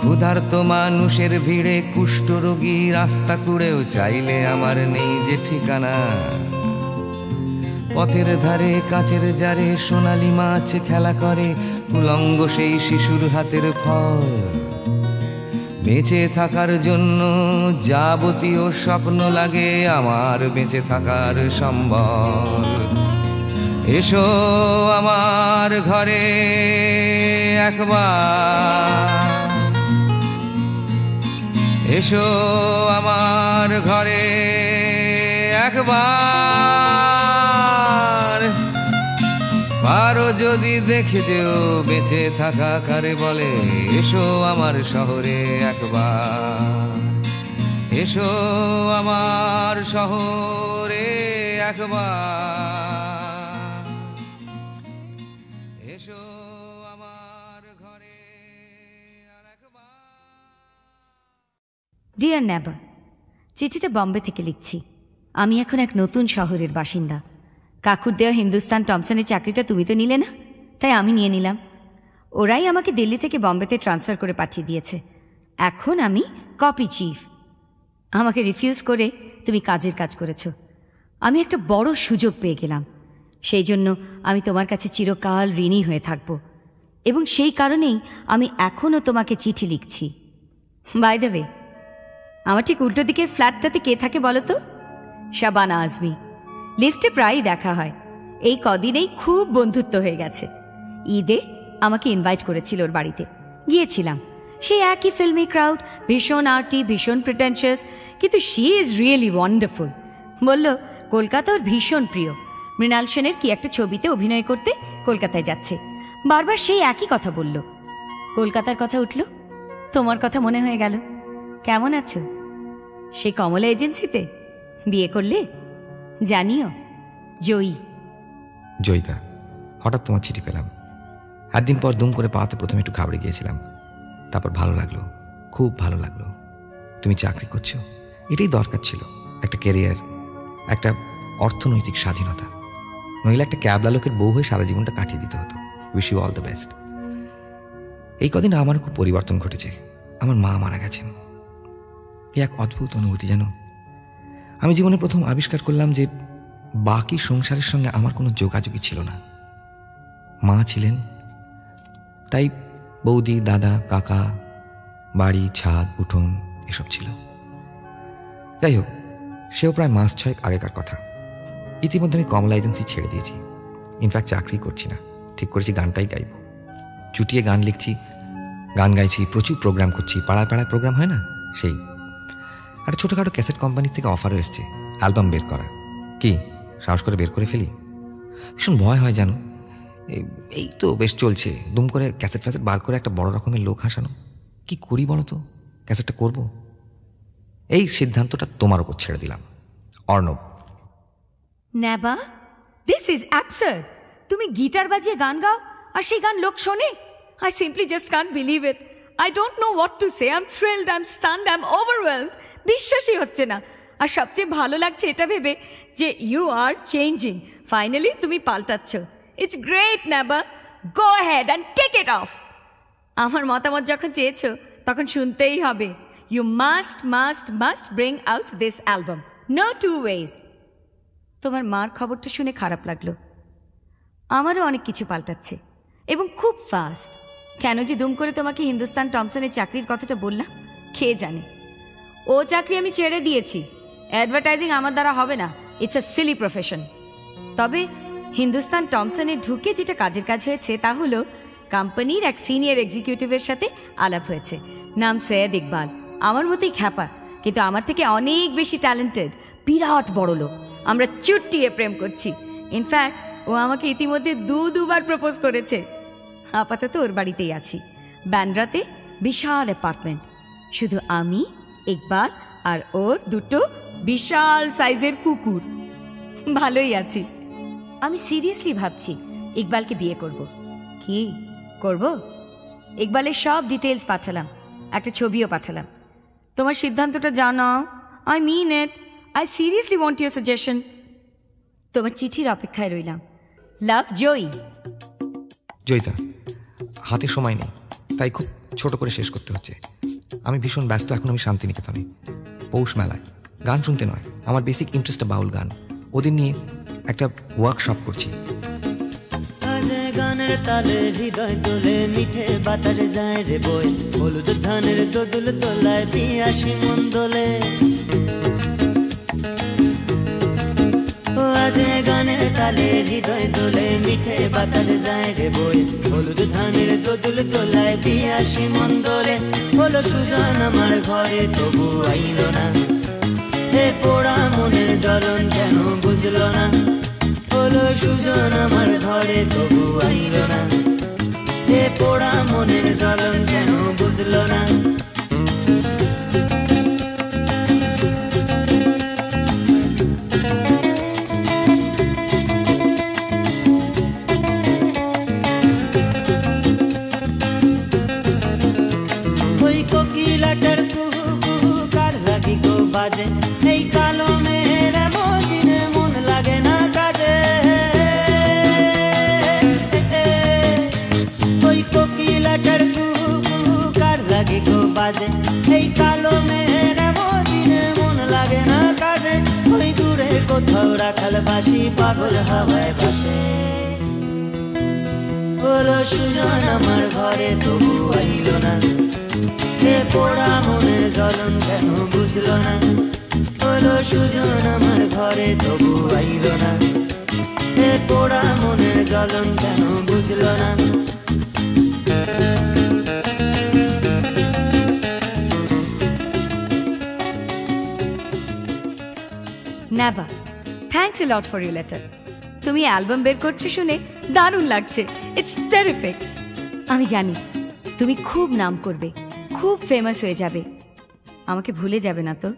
ক্ষুধার্ত মানুষের ভিড়ে কুষ্ঠরোগী রাস্তা কুড়েও চাইলে আমার নেই যে ঠিকানা। পথের ধারে কাচের জারে সোনালি মাছ খেলা করে, উলঙ্গ সেই শিশুর হাতের ফল। বেঁচে থাকার জন্য যাবতীয় স্বপ্ন লাগে আমার বেঁচে থাকার সম্বল। এসো আমার ঘরে একবার, এসো আমার ঘরে একবার। পারো যদি দেখে যেও বেঁচে থাকা কারে বলে, এসো আমার শহরে একবার, এসো আমার শহরে একবার, এসো আমার ঘরে আর একবার। Dear neighbor, চিঠিটা বম্বে থেকে লিখছি। আমি এখন এক নতুন শহরের বাসিন্দা। কাকুর দেওয়া হিন্দুস্তান টমসনের চাকরিটা তুমি তো নিলে না, তাই আমি নিয়ে নিলাম। ওরাই আমাকে দিল্লি থেকে বম্বেতে ট্রান্সফার করে পাঠিয়ে দিয়েছে। এখন আমি কপি চিফ। আমাকে রিফিউজ করে তুমি কাজের কাজ করেছ। আমি একটা বড় সুযোগ পেয়ে গেলাম। সেই জন্য আমি তোমার কাছে চিরকাল ঋণী হয়ে থাকব, এবং সেই কারণেই আমি এখনও তোমাকে চিঠি লিখছি। বাই দ্য ওয়ে, আমার ঠিক উল্টো দিকের ফ্ল্যাটটাতে কে থাকে বলো তো? শাবানা আজমি। লিফটে প্রায়ই দেখা হয়। এই কদিনেই খুব বন্ধুত্ব হয়ে গেছে। ঈদে আমাকে ইনভাইট করেছিল ওর বাড়িতে, গিয়েছিলাম। সেই একই ফিল্মি ক্রাউড, ভীষণ আর্টি, ভীষণ প্রিটেনশিয়াস, কিন্তু শি ইজ রিয়েলি ওয়ান্ডারফুল। বলল কলকাতা ওর ভীষণ প্রিয়। মৃণাল সেনের কি একটা ছবিতে অভিনয় করতে কলকাতায় যাচ্ছে। বারবার সেই একই কথা বলল। কলকাতার কথা উঠল, তোমার কথা মনে হয়ে গেল। কেমন আছো? সেই কমলা এজেন্সিতে বিয়ে করলে? জানিও, জয়ী। জয়িতা, হঠাৎ তোমার চিঠি পেলাম। একদিন পর দুম করে পাওয়াতে প্রথমে একটু ঘাবড়ে গিয়েছিলাম, তারপর ভালো লাগলো, খুব ভালো লাগলো। তুমি চাকরি করছো, এটাই দরকার ছিল। একটা ক্যারিয়ার, একটা অর্থনৈতিক স্বাধীনতা। নইলে একটা ক্যাবলা লোকের বউ হয়ে সারা জীবনটা কাটিয়ে দিতে হতো। Wish you all the best. এই কদিন আমার খুব পরিবর্তন ঘটেছে। আমার মা মারা গেছেন। এই এক অদ্ভুত অনুভূতি জানো। আমি জীবনে প্রথম আবিষ্কার করলাম যে বাকি সংসারের সঙ্গে আমার কোনো যোগাযোগই ছিল না। মা ছিলেন, তাই বৌদি, দাদা, কাকা, বাড়ি, ছাদ, উঠোন এসব ছিল। যাই হোক, সেও প্রায় মাস 6 আগেকার কথা। ইতিমধ্যে আমি কমলা এজেন্সি ছেড়ে দিয়েছি। ইনফ্যাক্ট চাকরি করছি না, ঠিক করেছি গানটাই গাইব। চুটিয়ে গান লিখছি, গান গাইছি, প্রচুর প্রোগ্রাম করছি। পাড়ায় পাড়ায় প্রোগ্রাম হয় না, সেই। একটা ছোটোখাটো ক্যাসেট কোম্পানির থেকে অফারও এসছে অ্যালবাম বের করা। কি সাহস করে বের করে ফেলি? ভীষণ ভয় হয় জানো। এই তো বেশ চলছে, দুম করে ক্যাসেট ফ্যাসেট বার করে একটা বড় রকমের লোক হাসানো। কি করি বলো তো? ক্যাসেটটা করব? এই সিদ্ধান্তটা তোমার উপর ছেড়ে দিলাম। অর্ণব। নেবা, দিস ইজ অ্যাবসার্ড। তুমি গিটার বাজিয়ে গান গাও আর সেই গান লোক শোনে? I simply just can't believe it. I don't know what to say. I am thrilled, I am stunned, I am overwhelmed. বিশ্বাসই হচ্ছে না। আর সবচেয়ে ভালো লাগছে এটা ভেবে যে ইউ আর চেঞ্জিং। ফাইনালি তুমি পাল্টাচ্ছ। It's great Neba. Go ahead and take it off. আমার মতামত যখন চেয়েছো তখন শুনতেই হবে। You must must must bring out this album, no two ways. তোমার মার খবরটা শুনে খারাপ লাগলো। আমারও অনেক কিছু পাল্টাচ্ছে, এবং খুব ফাস্ট। কেন যে দুম করে তোমাকে হিন্দুস্তান টমসনের চাকরির কথাটা বললাম কে জানে। ও চাকরি আমি ছেড়ে দিয়েছি। অ্যাডভার্টাইজিং আমার দ্বারা হবে না। It's a Seely profession. তবে হিন্দুস্তান টমসনে ঢুকে যেটা কাজের কাজ হয়েছে তা হলো কোম্পানির এক সিনিয়র এক্সিকিউটিভের সাথে আলাপ হয়েছে। নাম সৈয়দ ইকবাল। আমার মতোই খ্যাপা, কিন্তু আমার থেকে অনেক বেশি ট্যালেন্টেড। বিরাট বড় লোক। আমরা চুট্টিয়ে প্রেম করছি। ইনফ্যাক্ট ও আমাকে ইতিমধ্যে দুবার প্রপোজ করেছে। আপাতত ওর বাড়িতেই আছি, ব্যান্ড্রাতে। বিশাল অ্যাপার্টমেন্ট, শুধু আমি, ইকবাল আর ওর 2 বিশাল সাইজের কুকুর। ভালোই আছি। আমি সিরিয়াসলি ভাবছি ইকবালকে বিয়ে করব। কি করব? ইকবালের সব ডিটেলস পাঠালাম, একটা ছবিও পাঠালাম। তোমার সিদ্ধান্তটা জানাও। I mean it. I seriously want your suggestion. তোমার চিঠির অপেক্ষায় রইলাম। লাভ, জয়ী। জয়িতা, হাতে সময় নেই, তাই খুব ছোট করে শেষ করতে হচ্ছে। আমি ভীষণ ব্যস্ত। এখন আমি শান্তিনিকেতনে পৌষ মেলায় গান শুনতে নয়, আমার বেসিক ইন্টারেস্টটা বাউল গান। ওদের নিয়ে একটা ওয়ার্কশপ করছি। গানের তালে হৃদয় তোলে, মিঠে বাতারে যায় রে বই। হলুদ ধানের দোদুল তোলায় পিয়াসি মন দোলে। আজে গানের তালে হৃদয় তোলে, মিঠে বাতারে যায় রে বই। হলুদ ধানের দোদুল তোলায় পিয়াসি মন দোলে। হলো সুজন আমার ঘরে, তবু আইল না। হে পোড়া মনের জ্বলন কেন বুঝলো না? হলো সুজন আমার ঘরে, তবু আইল না। হে পোড়া মনের জ্বলন কেন বুঝলো না? ওই কোকিলাটার কুহু কুহু কার লাগি গো বাজে। রাখাল বাসি পাগল হাওয়ায় ভাসে। হলো সুজন আমার ঘরে তবু আইল না, এ পোড়া মনের জ্বলন কেন বুঝলো না। হলো সুজন আমার ঘরে তবু আইল না, এ পোড়া মনের জ্বলন কেন বুঝলো না। Never. Thanks a lot for your letter. তুমি অ্যালবাম বের করছো শুনে দারুণ লাগছে। It's terrific. আমি জানি তুমি খুব নাম করবে, খুব ফেমাস হয়ে যাবে। আমাকে ভুলে যাবে না তো?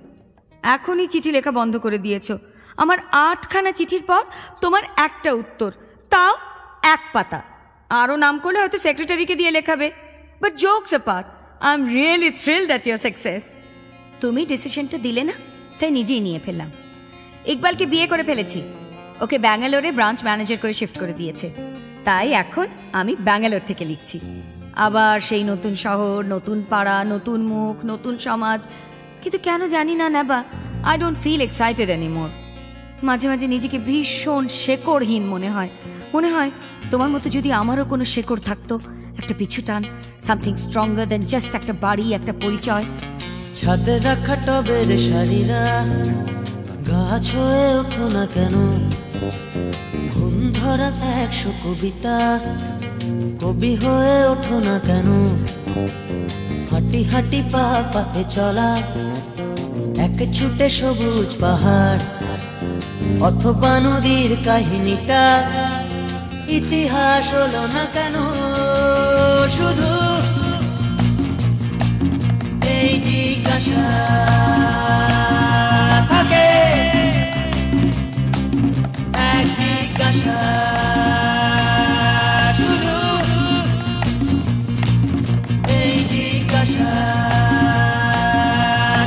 এখনই চিঠি লেখা বন্ধ করে দিয়েছো। আমার 8খানা চিঠির পর তোমার একটা উত্তর, তাও 1 পাতা। আরও নাম করলে হয়তো সেক্রেটারিকে দিয়ে লেখাবে। But jokes apart, I am really thrilled at your success. তুমি ডিসিশনটা দিলে না, তাই নিজেই নিয়ে ফেললাম। ইকবালকে বিয়ে করে ফেলেছি, ওকে ব্যাঙ্গালোরে ব্রাঞ্চ ম্যানেজার করে শিফট করে দিয়েছে। তাই এখন আমি ব্যাঙ্গালোর থেকে লিখছি। আবার সেই নতুন শহর, নতুন পাড়া, নতুন মুখ, নতুন সমাজ। কিন্তু কেন জানি না Neba, I don't feel excited anymore. মাঝে মাঝে নিজেকে ভীষণ শেকড়হীন মনে হয়। মনে হয় তোমার মতো যদি আমারও কোনো শেকড় থাকতো, একটা পিছু টান, সামথিং স্ট্রঙ্গার দেন জাস্ট একটা বাড়ি, একটা পরিচয়। ছাদে রাখা টবের শাড়িরা গাছ হয়ে ওঠো না কেন? ঘুম ধরা 100 কবিতা, কবি হয়ে ওঠো না কেন? হাঁটি হাঁটি পা পাতে চলা, এক ছুটে সবুজ পাহাড় অথবা নদীর কাহিনীটা ইতিহাস হলো না কেন? শুধু এই জিজ্ঞাসা থাকে, এক জিজ্ঞাসা, শুধু এই জিজ্ঞাসা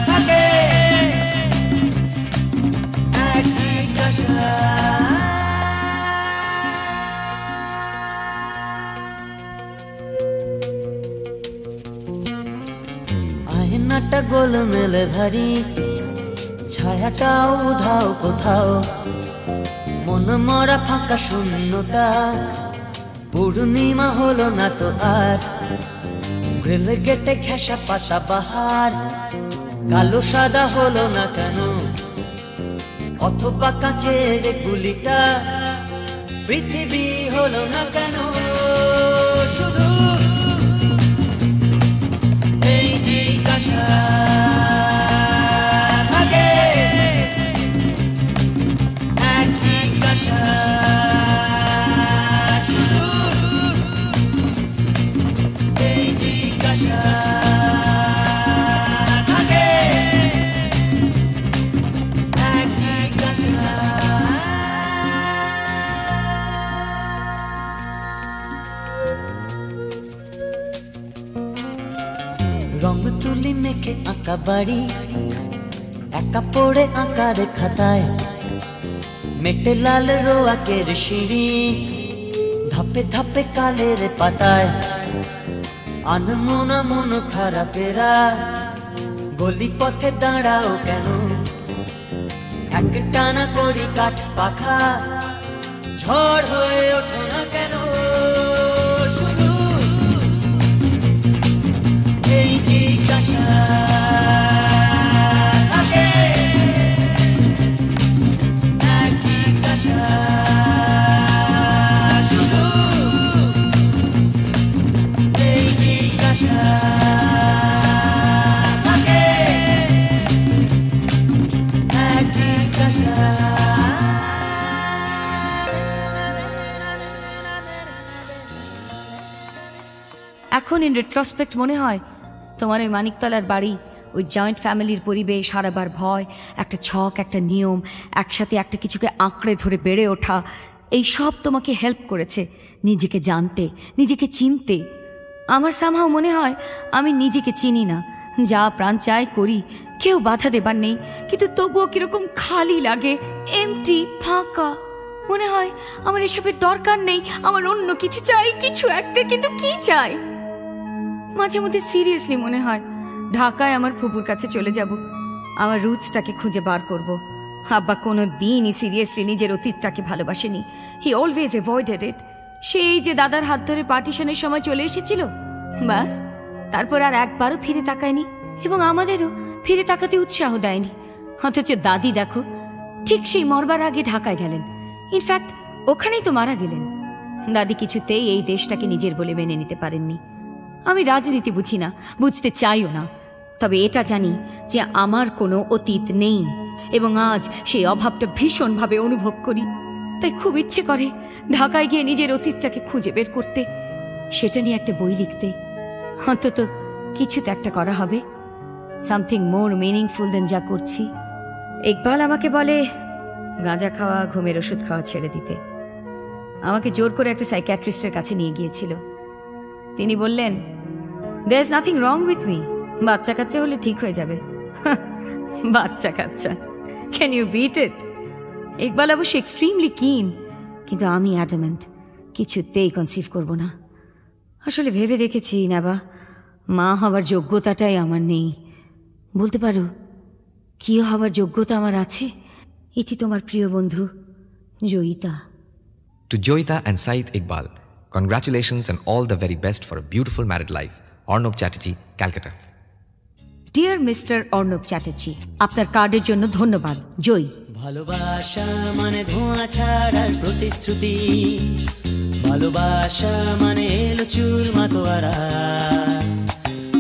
থাকে, এক জিজ্ঞাসা। আয়নাটা গোলমেলে ভারী, ছায়াটাও উধাও কোথাও, মন মরা ফাঁকা শূন্যতা, পূর্ণিমা হলো না তো আর। রেল গেটে ঘেঁষা পাতা বাহার, কালো সাদা হলো না কেন? অথবা কাছে যে গুলিটা, পৃথিবী হলো না কেন? শুধু এই জিজ্ঞাসা থাকে, এক জিজ্ঞাসা, শুধু এই জিজ্ঞাসা থাকে, এক জিজ্ঞাসা। রং তুলি মেখে আঁকা বাড়ি, একা পড়ে আঁকার খাতায়, মেটে লাল রোয়াকের সিঁড়ি, ধাপে ধাপে কালের পাতায়। আনমনা মন খারাপেরা গলি পথে দাঁড়াও কেন? এক টানা করি কাঠ পাখা, ঝড় হয়ে ওঠো না কেন? শুধু এই জিজ্ঞাসা থাকে, এক জিজ্ঞাসা, শুধু এই জিজ্ঞাসা থাকে, এক জিজ্ঞাসা। এখন ইন রেট্রোস্পেক্ট মনে হয় তোমার ওই মানিকতলার বাড়ি, ওই জয়েন্ট ফ্যামিলির পরিবেশ, হারাবার ভয়, একটা ছক, একটা নিয়ম, একসাথে একটা কিছুকে আঁকড়ে ধরে বেড়ে ওঠা, এই সব তোমাকে হেল্প করেছে নিজেকে জানতে, নিজেকে চিনতে। আমার সামহাও মনে হয় আমি নিজেকে চিনি না, যা প্রাণ চায় করি, কেউ বাধা দেবার নেই, কিন্তু তবুও কিরকম খালি লাগে, এমটি, ফাঁকা। মনে হয় আমার এসবের দরকার নেই, আমার অন্য কিছু চাই, কিছু একটা, কিন্তু কি চাই? মাঝে মধ্যে সিরিয়াসলি মনে হয় ঢাকায় আমার ফুপুর কাছে চলে যাব, আমার রুটসটাকে খুঁজে বার করব, আব্বা কোনো দিনই সিরিয়াসলি নিজের অতীতটাকে ভালোবাসেনি। হি অলওয়েজ অ্যাভয়েডেড ইট। সেই যে দাদার হাত ধরে পার্টিশনের সময় চলে এসেছিল, বাস তারপর আর একবারও ফিরে তাকায়নি, এবং আমাদেরও ফিরে তাকাতে উৎসাহ দেয়নি। অথচ দাদি দেখো, ঠিক সেই মরবার আগে ঢাকায় গেলেন। ইনফ্যাক্ট ওখানেই তো মারা গেলেন। দাদি কিছুতেই এই দেশটাকে নিজের বলে মেনে নিতে পারেননি। আমি রাজনীতি বুঝি না, বুঝতে চাইও না, তবে এটা জানি যে আমার কোনো অতীত নেই, এবং আজ সেই অভাবটা ভীষণভাবে অনুভব করি। তাই খুব ইচ্ছে করে ঢাকায় গিয়ে নিজের অতীতটাকে খুঁজে বের করতে, সেটা নিয়ে একটা বই লিখতে। অন্তত কিছু তো একটা করা হবে, সামথিং মোর মিনিংফুল দেন যা করছি। ইকবাল আমাকে বলে গাঁজা খাওয়া, ঘুমের ওষুধ খাওয়া ছেড়ে দিতে। আমাকে জোর করে একটা সাইকিয়াট্রিস্টের কাছে নিয়ে গিয়েছিল। তিনি বললেন, there is nothing wrong with me, বাচ্চা কাচ্চা হলে ঠিক হয়ে যাবে। বাচ্চা কাচ্চা, can you beat it? Iqbal অবশ্য এক্সট্রিমলি কিন, কিন্তু আমি অ্যাডামেন্ট, কিছুতেই কনসিভ করব না। আসলে ভেবে দেখেছি নেবা, মা হবার যোগ্যতাটাই আমার নেই। বলতে পারো কি হবার যোগ্যতা আমার আছে? এটি তোমার প্রিয় বন্ধু Joyita. To Joyita and Said Iqbal, congratulations and all the very best for a beautiful married life. Arnab Chatterjee, Calcutta. Dear mister Arnab Chatterjee, আপনার কার্ডের জন্য ধন্যবাদ। জয়। ভালোবাসা মানে ধোঁয়া ছাড়ার প্রতিশ্রুতি, ভালোবাসা মানে এলো চুর মাতোয়ারা,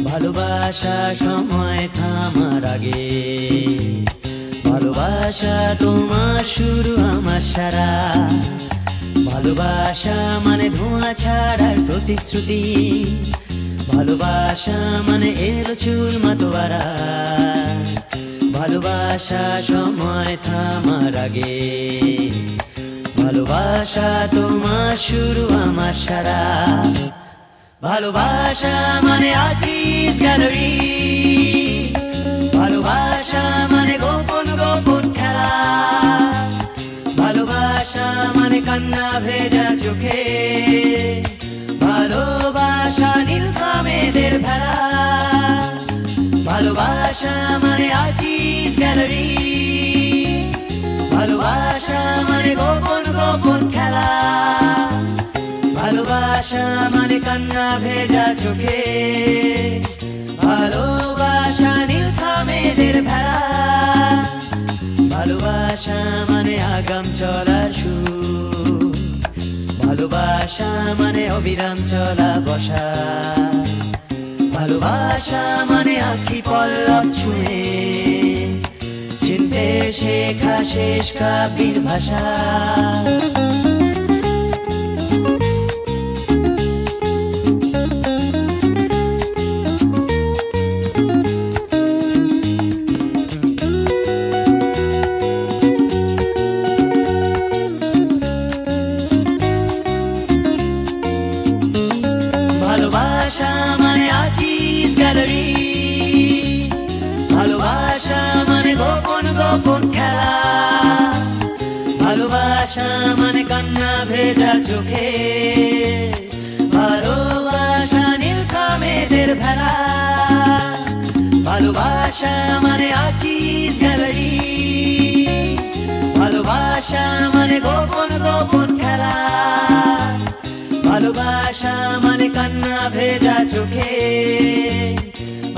ভালোবাসা সময় থামার আগে, ভালোবাসা তোমার শুরু আমার সারা। ভালোবাসা মানে ধোঁয়া ছাড়ার প্রতিশ্রুতি, ভালোবাসা মানে এলো চুল মাতোয়ারা, ভালোবাসা সময় থামার আগে, ভালোবাসা তোমার শুরু আমার সারা। ভালোবাসা মানে আজিজ গ্যালারি, ভালোবাসা মানে গোপন গোপন খেলা, ভালোবাসা মানে কান্না ভেজা চোখে, ভালোবাসা নীলকামেদের ভেলা, ভালোবাসা মানে আজিজ গ্যালারি, ভালোবাসা মানে গোপন গোপন খেলা, ভালোবাসা মানে কান্না ভেজা চোখে, ভালোবাসা নীলকামেদের ভেলা, ভালোবাসা মানে আগাম চলার সুর, ভালোবাসা মানে অবিরাম চলা বসা, ভালোবাসা মানে আঁখি পল্লব ছুঁয়ে চিনতে শেখা শেষ কাব্যের ভাষা। ভালোবাসা মানে আজিজ গ্যালারি, ভালোবাসা মানে গোপন গোপন খেলা, ভালোবাসা মানে কান্না ভেজা চোখে, ভালোবাসা নীলকামেদের ভেলা, ভালোবাসা মানে আজিজ গ্যালারি, ভালোবাসা মানে গোপন গোপন খেলা, ভালোবাসা মানে কান্না ভেজা চোখে,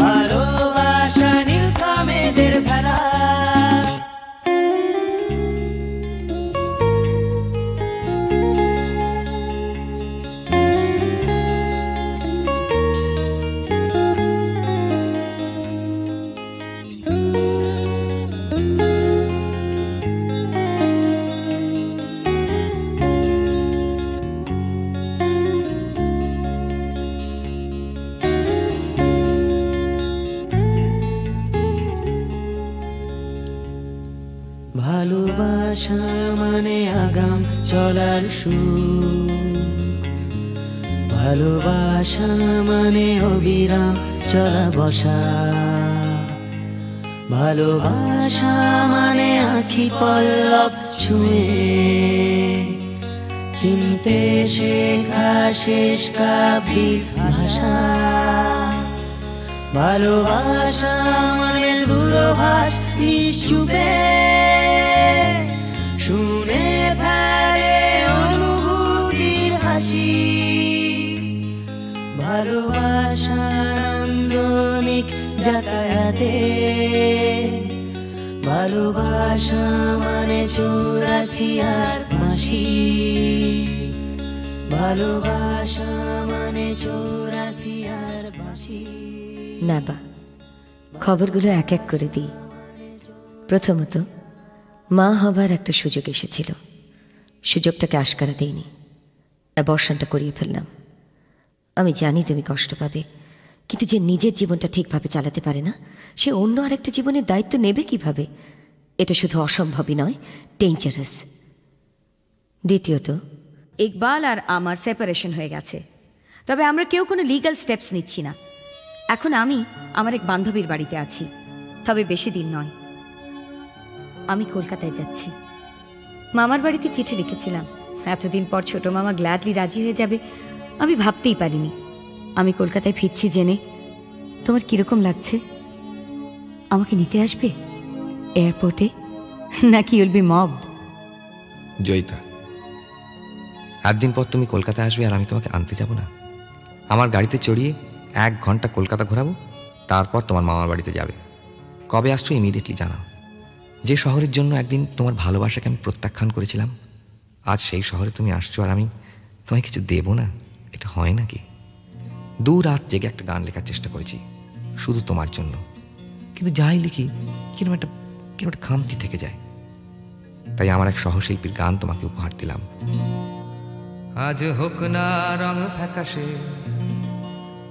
ভালোবাসা নীলকামেদের ভেলা। ভালোবাসা মানে আগাম চলার সুর, ভালোবাসা মানে অবিরাম চলা বসা, ভালোবাসা মানে আঁখি পল্লব ছুঁয়ে চিনতে শেখা শেষ কাব্যের ভাষা, ভালোবাসা মানে দূরভাষ নিশ্চুপে হাসি ভালোবাসা নান্দনিক যাতায়াতে ভালোবাসা মানে 84 আর মাসি ভালোবাসা মানে 84 আর মাসি। নাবা, খবরগুলো এক এক করে দিই। প্রথমত, মা হবার একটা সুযোগ এসেছিল, সুযোগটাকে আশকারা দেইনি, অ্যাবর্শনটা করিয়ে ফেললাম। আমি জানি তুমি কষ্ট পাবে, কিন্তু যে নিজের জীবনটা ঠিকভাবে চালাতে পারে না, সে অন্য আরেকটা জীবনের দায়িত্ব নেবে কিভাবে? এটা শুধু অসম্ভবই নয়, ডেঞ্জারাস। দ্বিতীয়ত, ইকবাল আর আমার সেপারেশন হয়ে গেছে, তবে আমরা কেউ কোনো লিগ্যাল স্টেপস নিচ্ছি না। এখন আমি আমার এক বান্ধবীর বাড়িতে আছি, তবে বেশি দিন নয়। আমি কলকাতায় যাচ্ছি। মামার বাড়িতে চিঠি লিখেছিলাম, এতদিন পর ছোট মামা গ্ল্যাডলি রাজি হয়ে যাবে আমি ভাবতেই পারিনি। আমি কলকাতায় ফিরছি জেনে তোমার কিরকম লাগছে? আমাকে নিতে আসবে এয়ারপোর্টে, নাকি ইউল বি মবড? জয়িতা, একদিন পর তুমি কলকাতায় আসবে আর আমি তোমাকে আনতে যাব না? আমার গাড়িতে চড়িয়ে 1 ঘন্টা কলকাতা ঘোরাবো, তারপর তোমার মামার বাড়িতে যাবে। কবে আসছো ইমিডিয়েটলি জানাও। যে শহরের জন্য একদিন তোমার ভালোবাসাকে আমি প্রত্যাখ্যান করেছিলাম, আজ সেই শহরে তুমি আসছো আর আমি তোমায় কিছু দেব না? এটা হয় নাকি? 2 রাত জেগে একটা গান লেখার চেষ্টা করেছি শুধু তোমার জন্য, কিন্তু যাই লিখি কিরকম একটা খামতি থেকে যায়। তাই আমার এক সহশিল্পীর গান তোমাকে উপহার দিলাম। আজ হোক না রং ফ্যাকাশে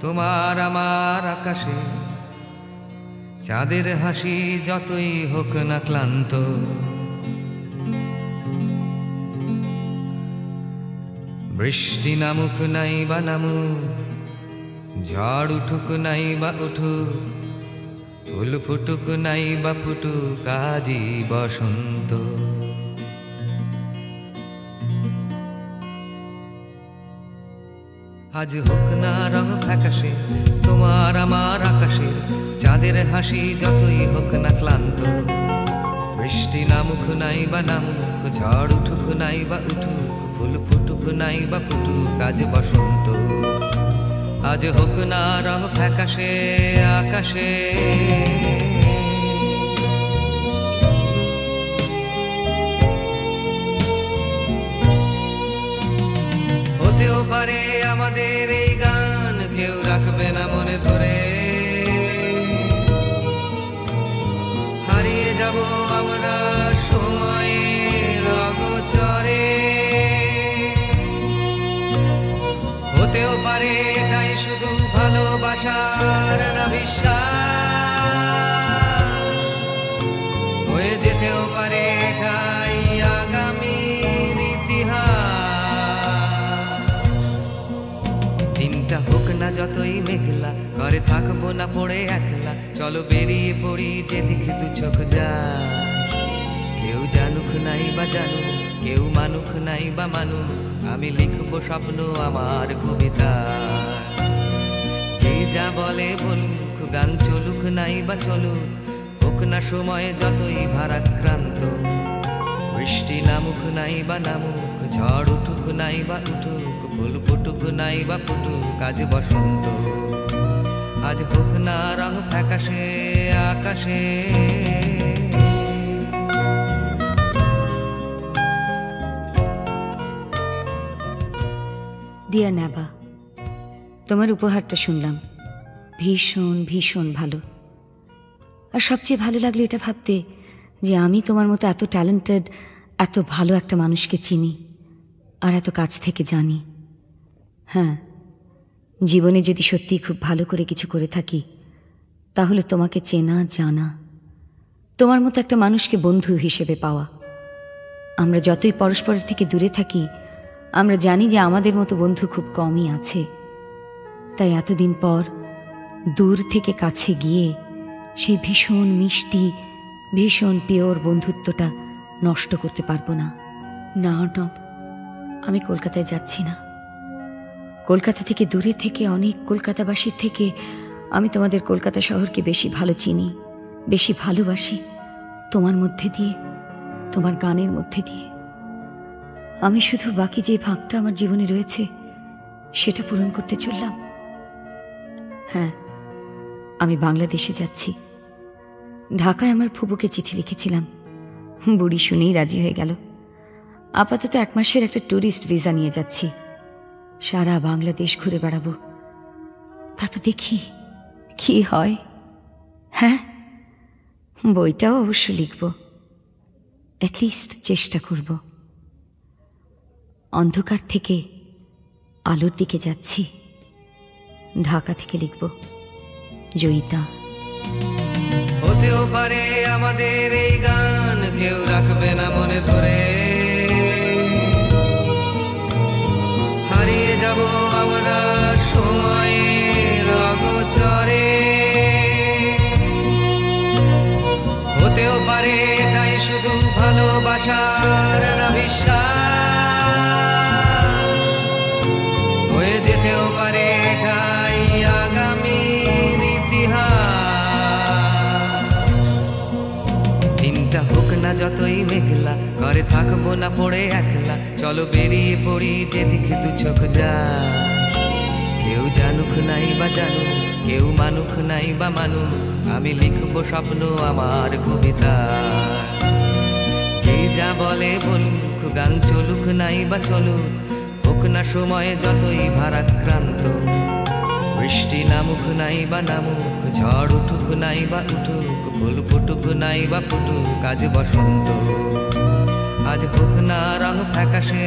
তোমার আমার আকাশে, চাঁদের হাসি যতই হোক না ক্লান্ত, বৃষ্টি নামুক নাই বা নামুক, ঝড় উঠুক নাই বা উঠুক, ফুল ফুটুক নাই বা ফুটুক, আজই বসন্ত। আজ হোক না রং ফ্যাকাশে তোমার আমার আকাশে, চাঁদের হাসি যতই হোক না ক্লান্ত, বৃষ্টি নামুক নাই বা নামুক, ঝড় উঠুক নাই বা উঠুক, ফুল ফুটুক নাই বা ফুটুক, আজ বসন্ত। আজ হোক না রং ফ্যাকাশে আকাশে, হতেও পারে আমাদের এই গান কেউ রাখবে না মনে ধরে, হারিয়ে যাব আমরা সময়ের অগোচরে। হতেও পারে এটাই শুধু ভালোবাসার না বিশ্বাস, হয়ে যেতেও পারে এটাই আগামীর ইতিহাস। দিনটা হোক না যতই মেঘলা, ঘরে থাকবো না পড়ে একলা, চলো বেরিয়ে পড়ি যেদিকে 2 চোখ যায়। কেউ জানুক নাই বা জানুক, কেউ মানুক নাই বা মানুক, আমি লিখবো স্বপ্ন আমার কবিতা। যে যা বলে বলুক, গান চলুক নাই বা চলুক, হোক না সময় যতই ভারাক্রান্ত, বৃষ্টি নামুক নাই বা নামুক, ঝড় উঠুক নাই বা উঠুক, ফুল ফুটুক নাই বা ফুটুক, আজ বসন্ত। আজ হোক না রং ফ্যাকাশে আকাশে। ডিয়ার নাবা, তোমার উপহারটা শুনলাম, ভীষণ ভীষণ ভালো। আর সবচেয়ে ভালো লাগলো এটা ভাবতে যে আমি তোমার মতো এত ট্যালেন্টেড, এত ভালো একটা মানুষকে চিনি আর এত কাছ থেকে জানি। হ্যাঁ, জীবনে যদি সত্যিই খুব ভালো করে কিছু করে থাকি, তাহলে তোমাকে চেনা জানা, তোমার মতো একটা মানুষকে বন্ধু হিসেবে পাওয়া। আমরা যতই পরস্পরের থেকে দূরে থাকি, আমরা জানি যে আমাদের মতো বন্ধু খুব কমই আছে। তাই এতদিন পর দূর থেকে কাছে গিয়ে সেই ভীষণ মিষ্টি, ভীষণ পিওর বন্ধুত্বটা নষ্ট করতে পারবো না। না না, আমি কলকাতায় যাচ্ছি না। কলকাতা থেকে দূরে থেকে, অনেক কলকাতাবাসীর থেকে আমি তোমাদের কলকাতা শহরকে বেশি ভালো চিনি, বেশি ভালোবাসি, তোমার মধ্যে দিয়ে, তোমার গানের মধ্যে দিয়ে। আমি শুধু বাকি যে ভাগটা আমার জীবনে রয়েছে সেটা পূরণ করতে চললাম। হ্যাঁ, আমি বাংলাদেশে যাচ্ছি। ঢাকায় আমার ফুপুকে চিঠি লিখেছিলাম, বুড়ি শুনেই রাজি হয়ে গেল। আপাতত 1 মাসের একটা ট্যুরিস্ট ভিসা নিয়ে যাচ্ছি। সারা বাংলাদেশ ঘুরে বেড়াবো, তারপর দেখি কি হয়। হ্যাঁ, বইটাও অবশ্য লিখব, অ্যাটলিস্ট চেষ্টা করব। অন্ধকার থেকে আলোর দিকে যাচ্ছি। ঢাকা থেকে লিখব, জয়িতা। হতেও পারে আমাদের এই গান কেউ রাখবে না মনে ধরে, হারিয়ে যাব আমরা সময়ের অগোচরে। হতেও পারে এটাই শুধু ভালোবাসার না বিশ্বাস, হয়ে যেতেও পারে এটাই আগামীর ইতিহাস। দিনটা হোক না যতই মেঘলা, ঘরে থাকবো না পড়ে একলা, চলো বেরিয়ে পড়ি যেদিকে দু চোখ যায়। কেউ জানুক নাই বা জানুক, কেউ মানুক নাই বা মানুক, আমি লিখবো স্বপ্ন আমার কবিতা। যে যা বলে বলুক, গান চলুক নাই বা চলুক, হোক না সময় যতই ভারাক্রান্ত। বৃষ্টি নামুক নাই বা নামুক, ঝড় উঠুক নাই বা উঠুক, ফুল ফুটুক নাই বা ফুটুক, আজ বসন্ত। আজ হোক না রং ফ্যাকাশে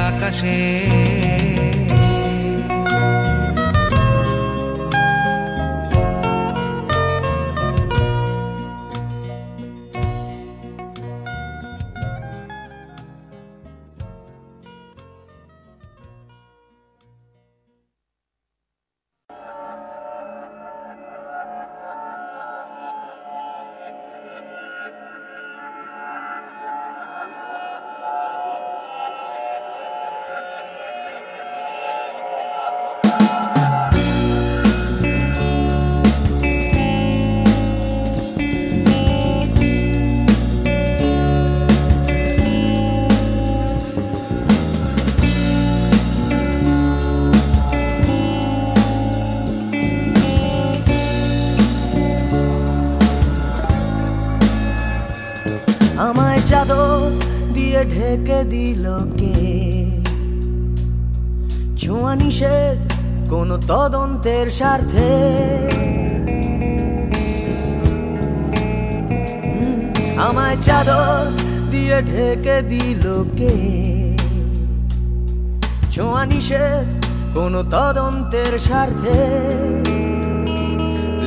আকাশে। আমায় চাদর দিয়ে ঢেকে দিল কে? ছোঁয়া নিষেধ কোন তদন্তের স্বার্থে। আমায় চাদর দিয়ে ঢেকে দিল কে? ছোঁয়া নিষেধ কোন তদন্তের স্বার্থে।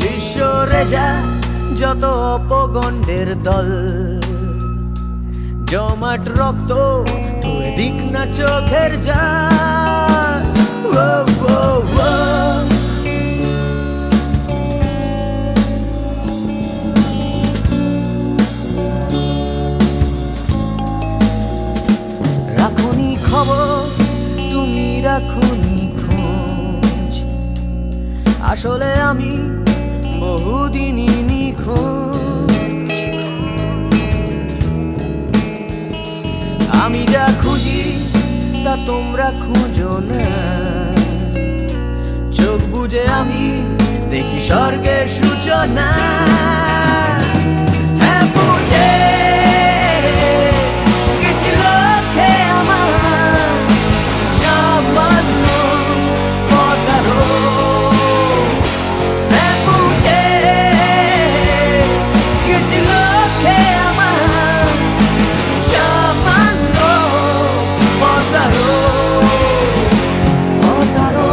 লিশরে যা যত অপগণ্ডের দল, জমাট রক্ত তুই দিক না চোখের জল। রাখুনি খবর তুমি, রাখুনি খোঁজ, আসলে আমি বহুদিনই নিখোঁজ। আমি যা খুঁজি তা তোমরা খুঁজো না, চোখ বুঝে আমি দেখি স্বর্গের সূচনা। হ্যাঁ বুঝে গেছিল কে আমার সামান্য পদারো। হ্যাঁ বুঝে গেছিল কে আমার সামান্য পদারো। পদারো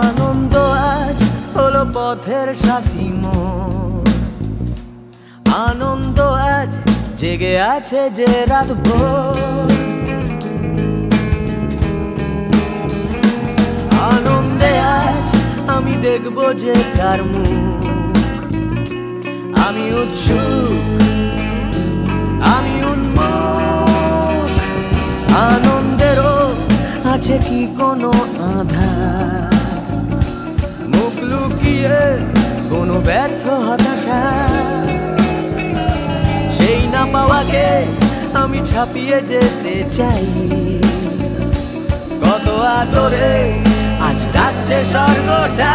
আনন্দ আজ হলো পথের সাথী মোর। আনন্দ আজ জেগে আছে যে রাত ভোর। আনন্দে আজ আমি দেখবো যে কার মুখ। আমি উৎসুক, আমি উন্মুখ। আনন্দেরও আছে কি কোনো আধার? মুখ লুকিয়ে কোনো ব্যর্থ হতাশা আশা, সেই না পাওয়াকে আমি ছাপিয়ে যেতে চাই। কত আদরে আজ ডাকছে স্বর্গটা,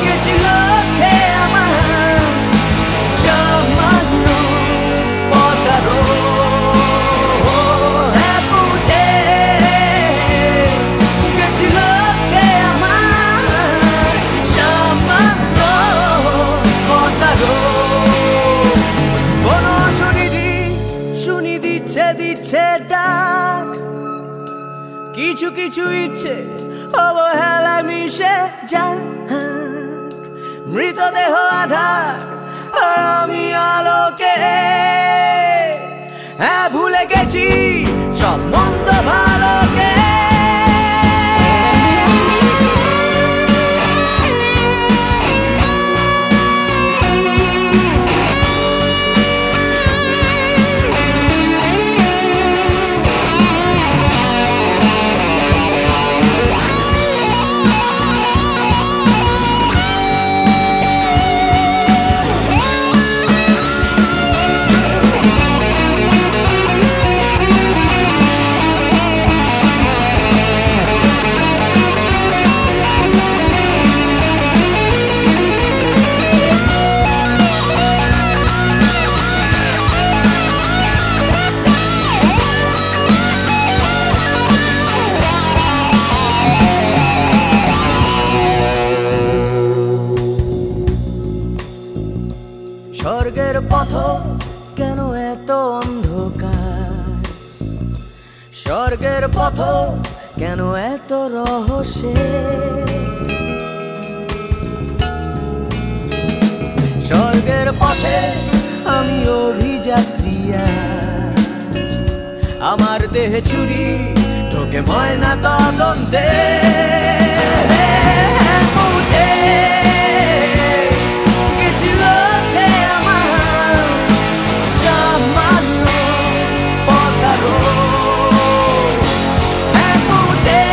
গেছিল কে আমার সামান্য পদারো, বুঝে গেছিল কে আমার সামান্য পদারো। কোন শুনি দিচ্ছে ডাক, কিছু কিছু ইচ্ছে অবহেলা মিশে যাক। মৃতদেহ আধার আর আমি আলোকে, হ্যাঁ ভুলে গেছি সব মন্দ ভালোকে। স্বর্গের পথ কেন এত অন্ধকার, স্বর্গের পথ কেন এত রহস্যের, স্বর্গের পথে আমি অভিযাত্রী আজ, আমার দেহে চুরি ঢোকে ময়না তদন্তে, বুঝে গেছিল কে আমার সামান্য পদারো, বুঝে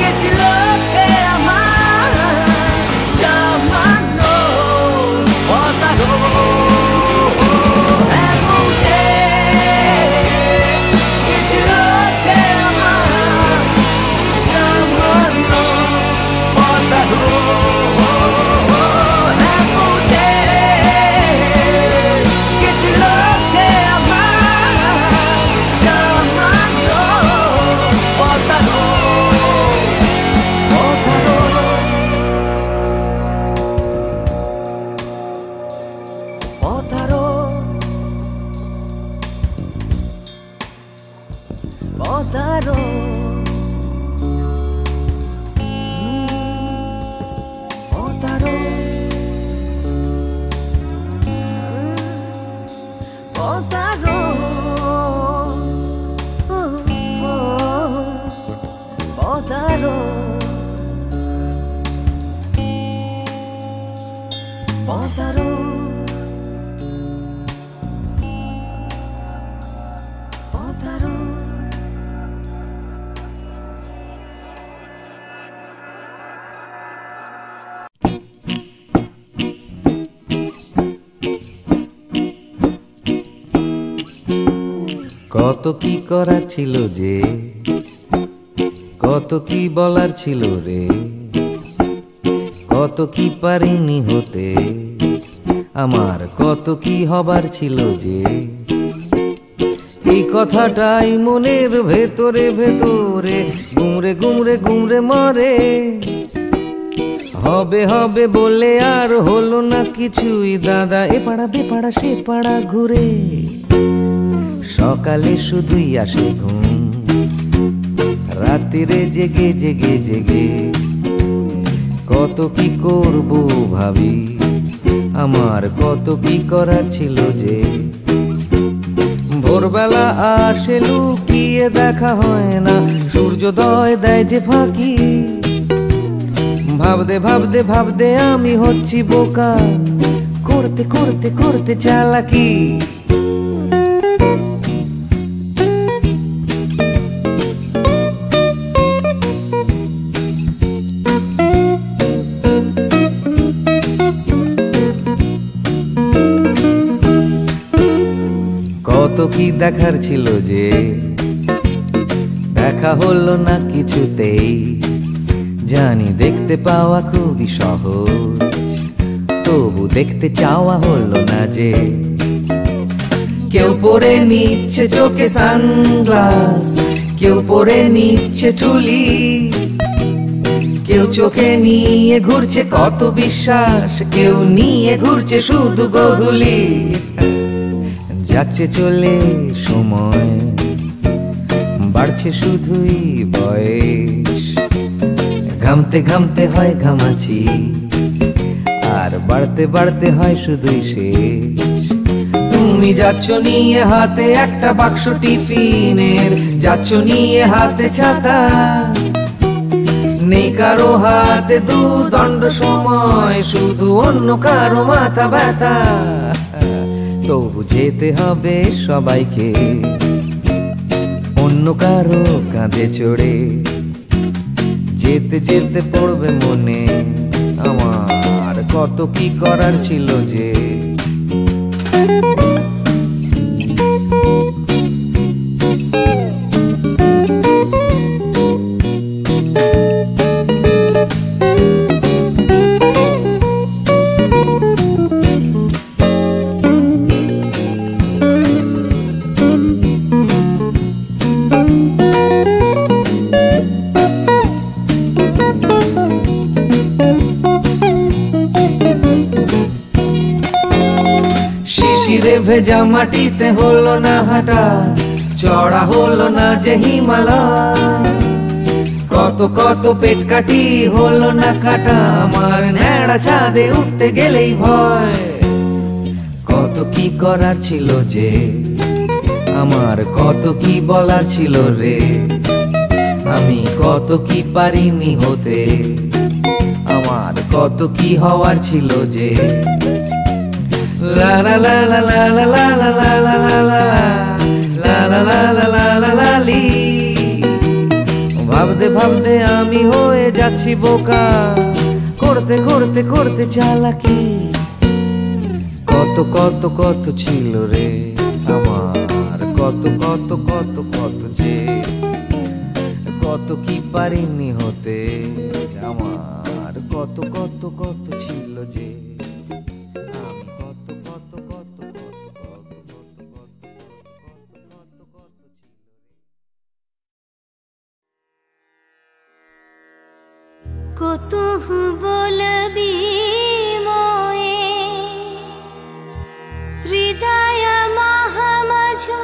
গেছিল কে আমার সামান্য পদারো, বুঝে গেছিল কে আমার সামান্য পদারো, বুঝে গেছিল কে আমার সামান্য পদারো, পদারো, পদারো, পদারো, পদারো, পদারো, পদারো, পদারো। কত কি করার ছিল যে, কত কি বলার ছিল রে, কত কি পারিনি হতে, আমার কত কি হবার ছিল যে, এই কথাটাই মনের ভেতরে ভেতরে গুমরে গুমরে গুমরে মরে। হবে হবে বলে আর হলো না কিছুই দাদা, এ পাড়া বে পাড়া সে পাড়া ঘুরে। সকালে শুধুই আসে ঘুম, রাত্রিরে জেগে জেগে জেগে কত কি করব ভাবি, আমার কত কি করার ছিল যে। ভোরবেলা আসে লুকিয়ে দেখা হয় না, সূর্যোদয় দেয় যে ফাঁকি। ভাবতে ভাবতে ভাবতে আমি হচ্ছি বোকা, করতে করতে করতে চালাকি। কি দেখার ছিল যে দেখা হলো না কিছুতেই। জানি দেখতে পাওয়া খুবই সহজ, তবু দেখতে চাওয়া হলো না যে। কেউ পরে নিচ্ছে চোখে সানগ্লাস, কেউ পরে নিচ্ছে ঠুলি, কেউ চোখে নিয়ে ঘুরছে কত বিশ্বাস, কেউ নিয়ে ঘুরছে শুধু গোধূলি। যাচ্ছে চলে সময়, বাড়ছে শুধুই বয়স, ঘামতে ঘামতে হয় ঘামাচি, আর বাড়তে বাড়তে হয় শুধুই শেষ। তুমি যাচ্ছ নিয়ে হাতে একটা বাক্স টিফিনের, যাচ্ছ নিয়ে হাতে ছাতা, নেই কারো হাতে দুদণ্ড সময়, শুধু অন্য কারো মাথা ব্যথা। তবু যেতে হবে সবাইকে অন্য কারো কাঁধে চড়ে। যেতে যেতে পড়বে মনে আমার কত কি করার ছিল যে। শিশিরে ভেজা মাটিতে হলো না হাঁটা, চড়া হলো না যে হিমালয়। কত কত পেট কাটি হলো না কাটা, আমার ন্যাড়া ছাদে উঠতে গেলেই ভয়। কত কি করার ছিল যে, আমার কত কি বলার ছিল রে। আমি কত কি পারিনি হতে, আমার কত কি হওয়ার ছিল যে। লা লা লা লা লা লা লা লা লা লা লা লা লা লা লা লা লা লা লা লি। ভাবতে ভাবতে আমি হয়ে যাচ্ছি বোকা, করতে করতে করতে চালাকি। কত কত কত ছিল রে আমার, কত কত কত কত যে। কত কি পারিনি হতে, আমার কত কত কত ছিল যে। কতহু বলবি মোয়ে হৃদয় মহামঝু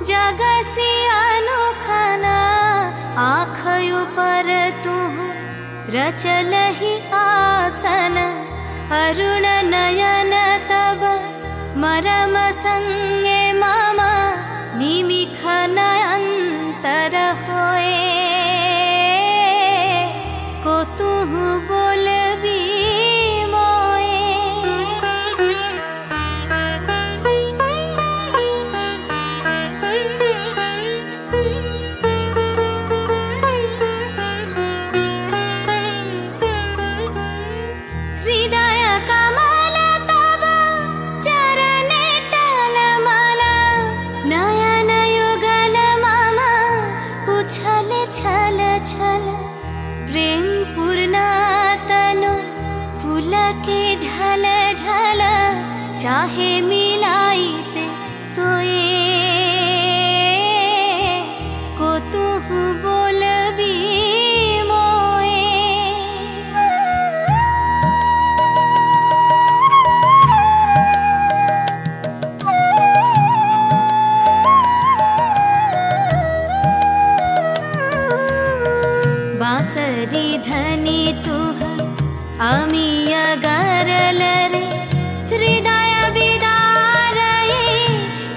जगसी अनोखना आँखयों पर तू रचल ही आसन अरुण नयन तब मरम संगे मामा निमिख नयंतर होए को तू बोलबी प्रेम पूर्णा तनु फूल के ढल ढल चाहे मिलाईते तो ये को तू बोलबी बांसरी धनी तुह आमिया गरल रे हृदय विदार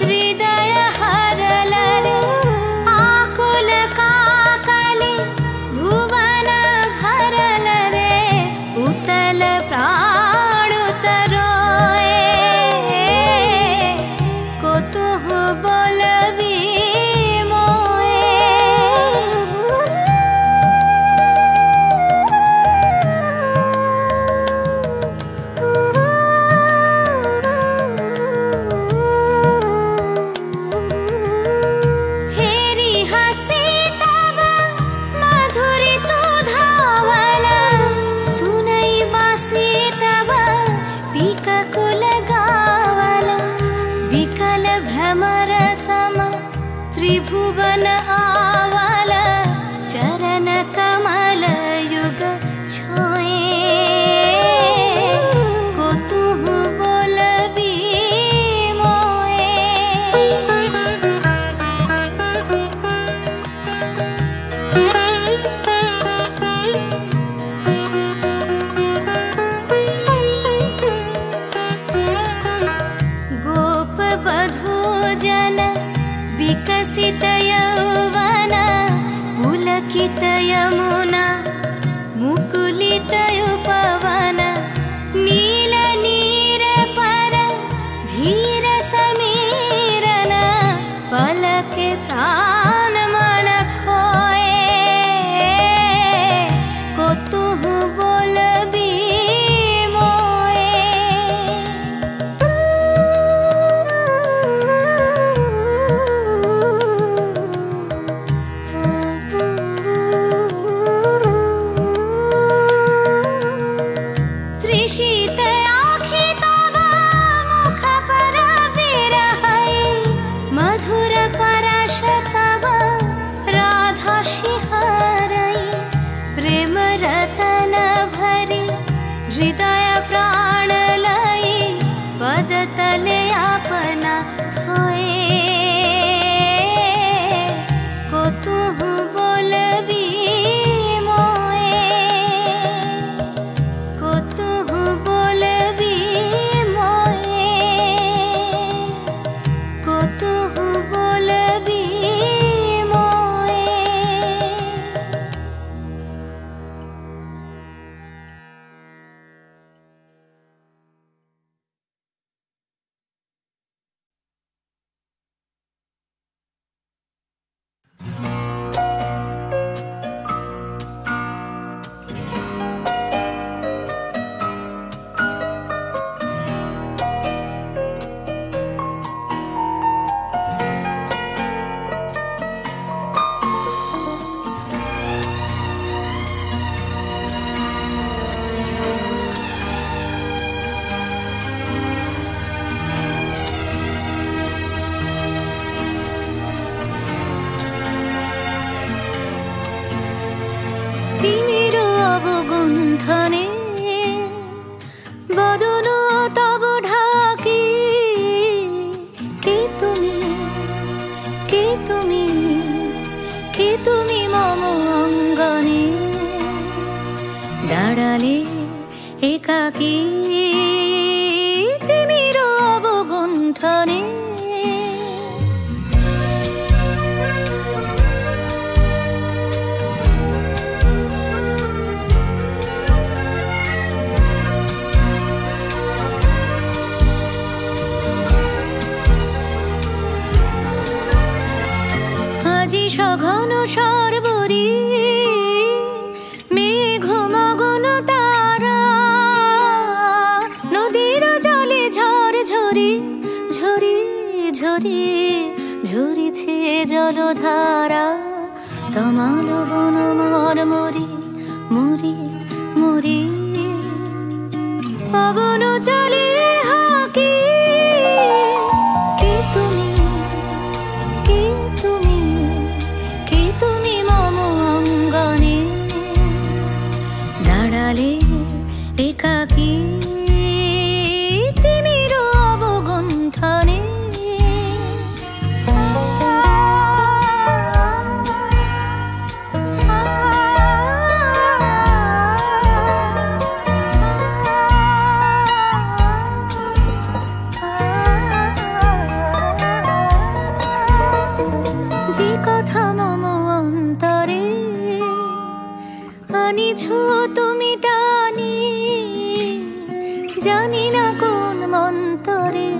हृदय हरल रे आकुल काकली भुवन भरल रे उतल प्राण उतरोए को तुह बोलबी पुलकित यमुना मुकुलित उपवन नील नीर पर धीर समीरन पलके प्राण मन खोए को तुहु बोलबी हृदय प्राण लई पद तले अपना थोए को तुहु बोलबी मोए को तुहु बोलबी मोए को तुहु बोलबी तिमिरो अवगुण्ठने बदन तब ढाकी के तुमी मम अङ्गने दाडाले एकाकी तिमिरो अवगुण्ठने সঘন সর্বরী মেঘ মগন তারা নদীর জলে ঝড় ঝরি ঝরি ঝরি ঝরিছে জলধারা তমাল বন মরমরি মরি মরি পবন চলে হাকি কে তুমি एकाकी तिमिरो अवगुण्ठने जे कथा मम अन्तरे आनिছো তুমি টানি জানি না কোন মন্তরে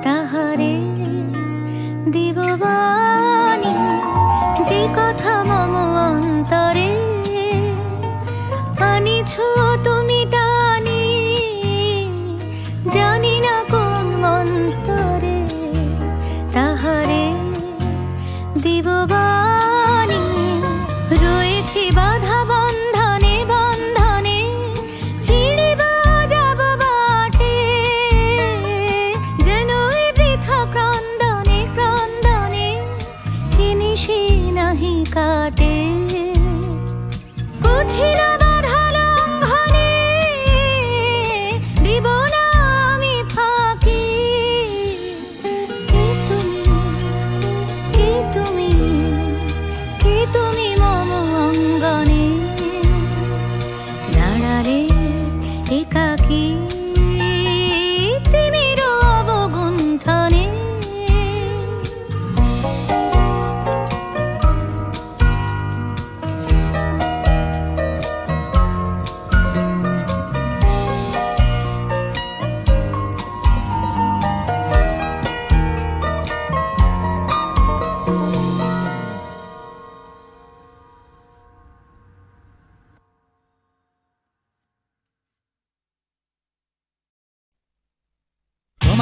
তাহারে দিব বাণী যে কথা মম অন্তরে আনিছো তুমি টানি জানি না কোন মন্তরে তাহারে দিব বাণী রয়েছি বাধা বন্ধনে বন্ধনে ছিড়িব যাব বাটে যেন বৃথা ক্রন্দনে ক্রন্দনে নিশি নাহি কাটে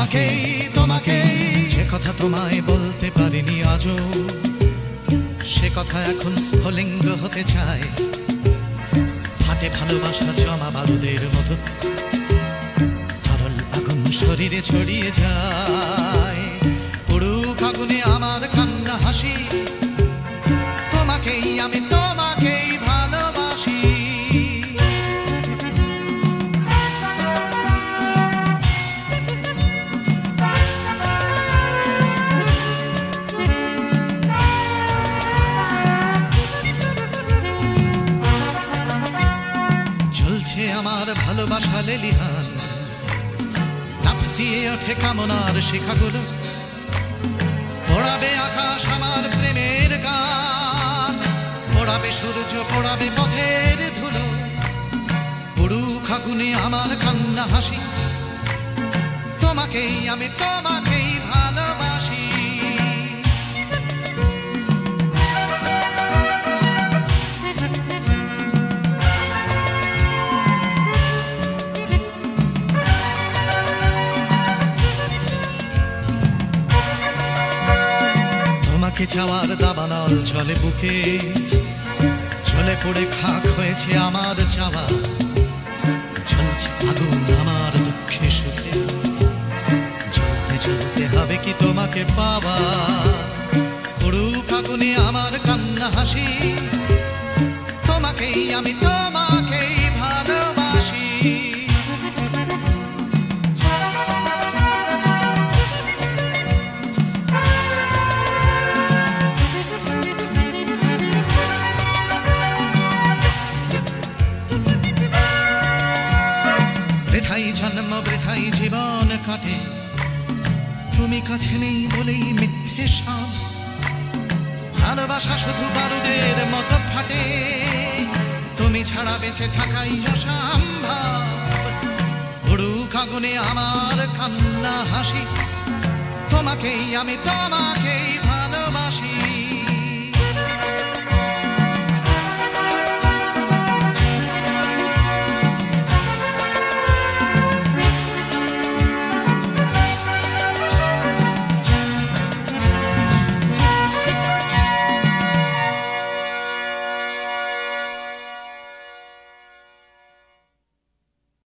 তোমাকেই তোমাকেই যে কথা তোমায় বলতে পারিনি আজও, সে কথা এখন স্ফুলিঙ্গ হতে চায়। হাটে ভালোবাসা জমা বারুদের মতো, তরল আগুন শরীরে ছড়িয়ে যায়। পুরুক আগুনে আমার কান্না হাসি, তোমাকেই আমি তোমাকেই ভালোবাসি। ঝুলছে আমার ভালোবাসা লেলিহান, লাফ দিয়ে ওঠে কামনার শিখাগুলো, পোড়াবে আকাশ আমার প্রেমের গান, পোড়াবে সূর্য পোড়াবে পথের ধুলো। পুরুক আগুনে আমার কান্না হাসি, তোমাকেই আমি তোমাকেই ভালোবাসি। তোমাকে চাওয়ার দাবানল চলে বুকে, চলে পড়ে খাক হয়েছে আমার চাওয়া। জ্বলছে আগুন আমার দুঃখে সুখে, জ্বলতে জ্বলতে হবে কি তোমাকে পাওয়া। পুরুক আগুনে আমার কান্না হাসি, তোমাকেই আমি তোমাকেই ভালোবাসি। বৃথাই জন্ম বৃথাই জীবন কাটে, তুমি কাছে নেই বলেই মিথ্যে সব। ভালোবাসা শুধু বারুদের মতো ফাটে, তুমি ছাড়া বেঁচে থাকাই অসম্ভব। পুরুক আগুনে আমার কান্না হাসি, তোমাকেই আমি তোমাকেই ভালোবাসি।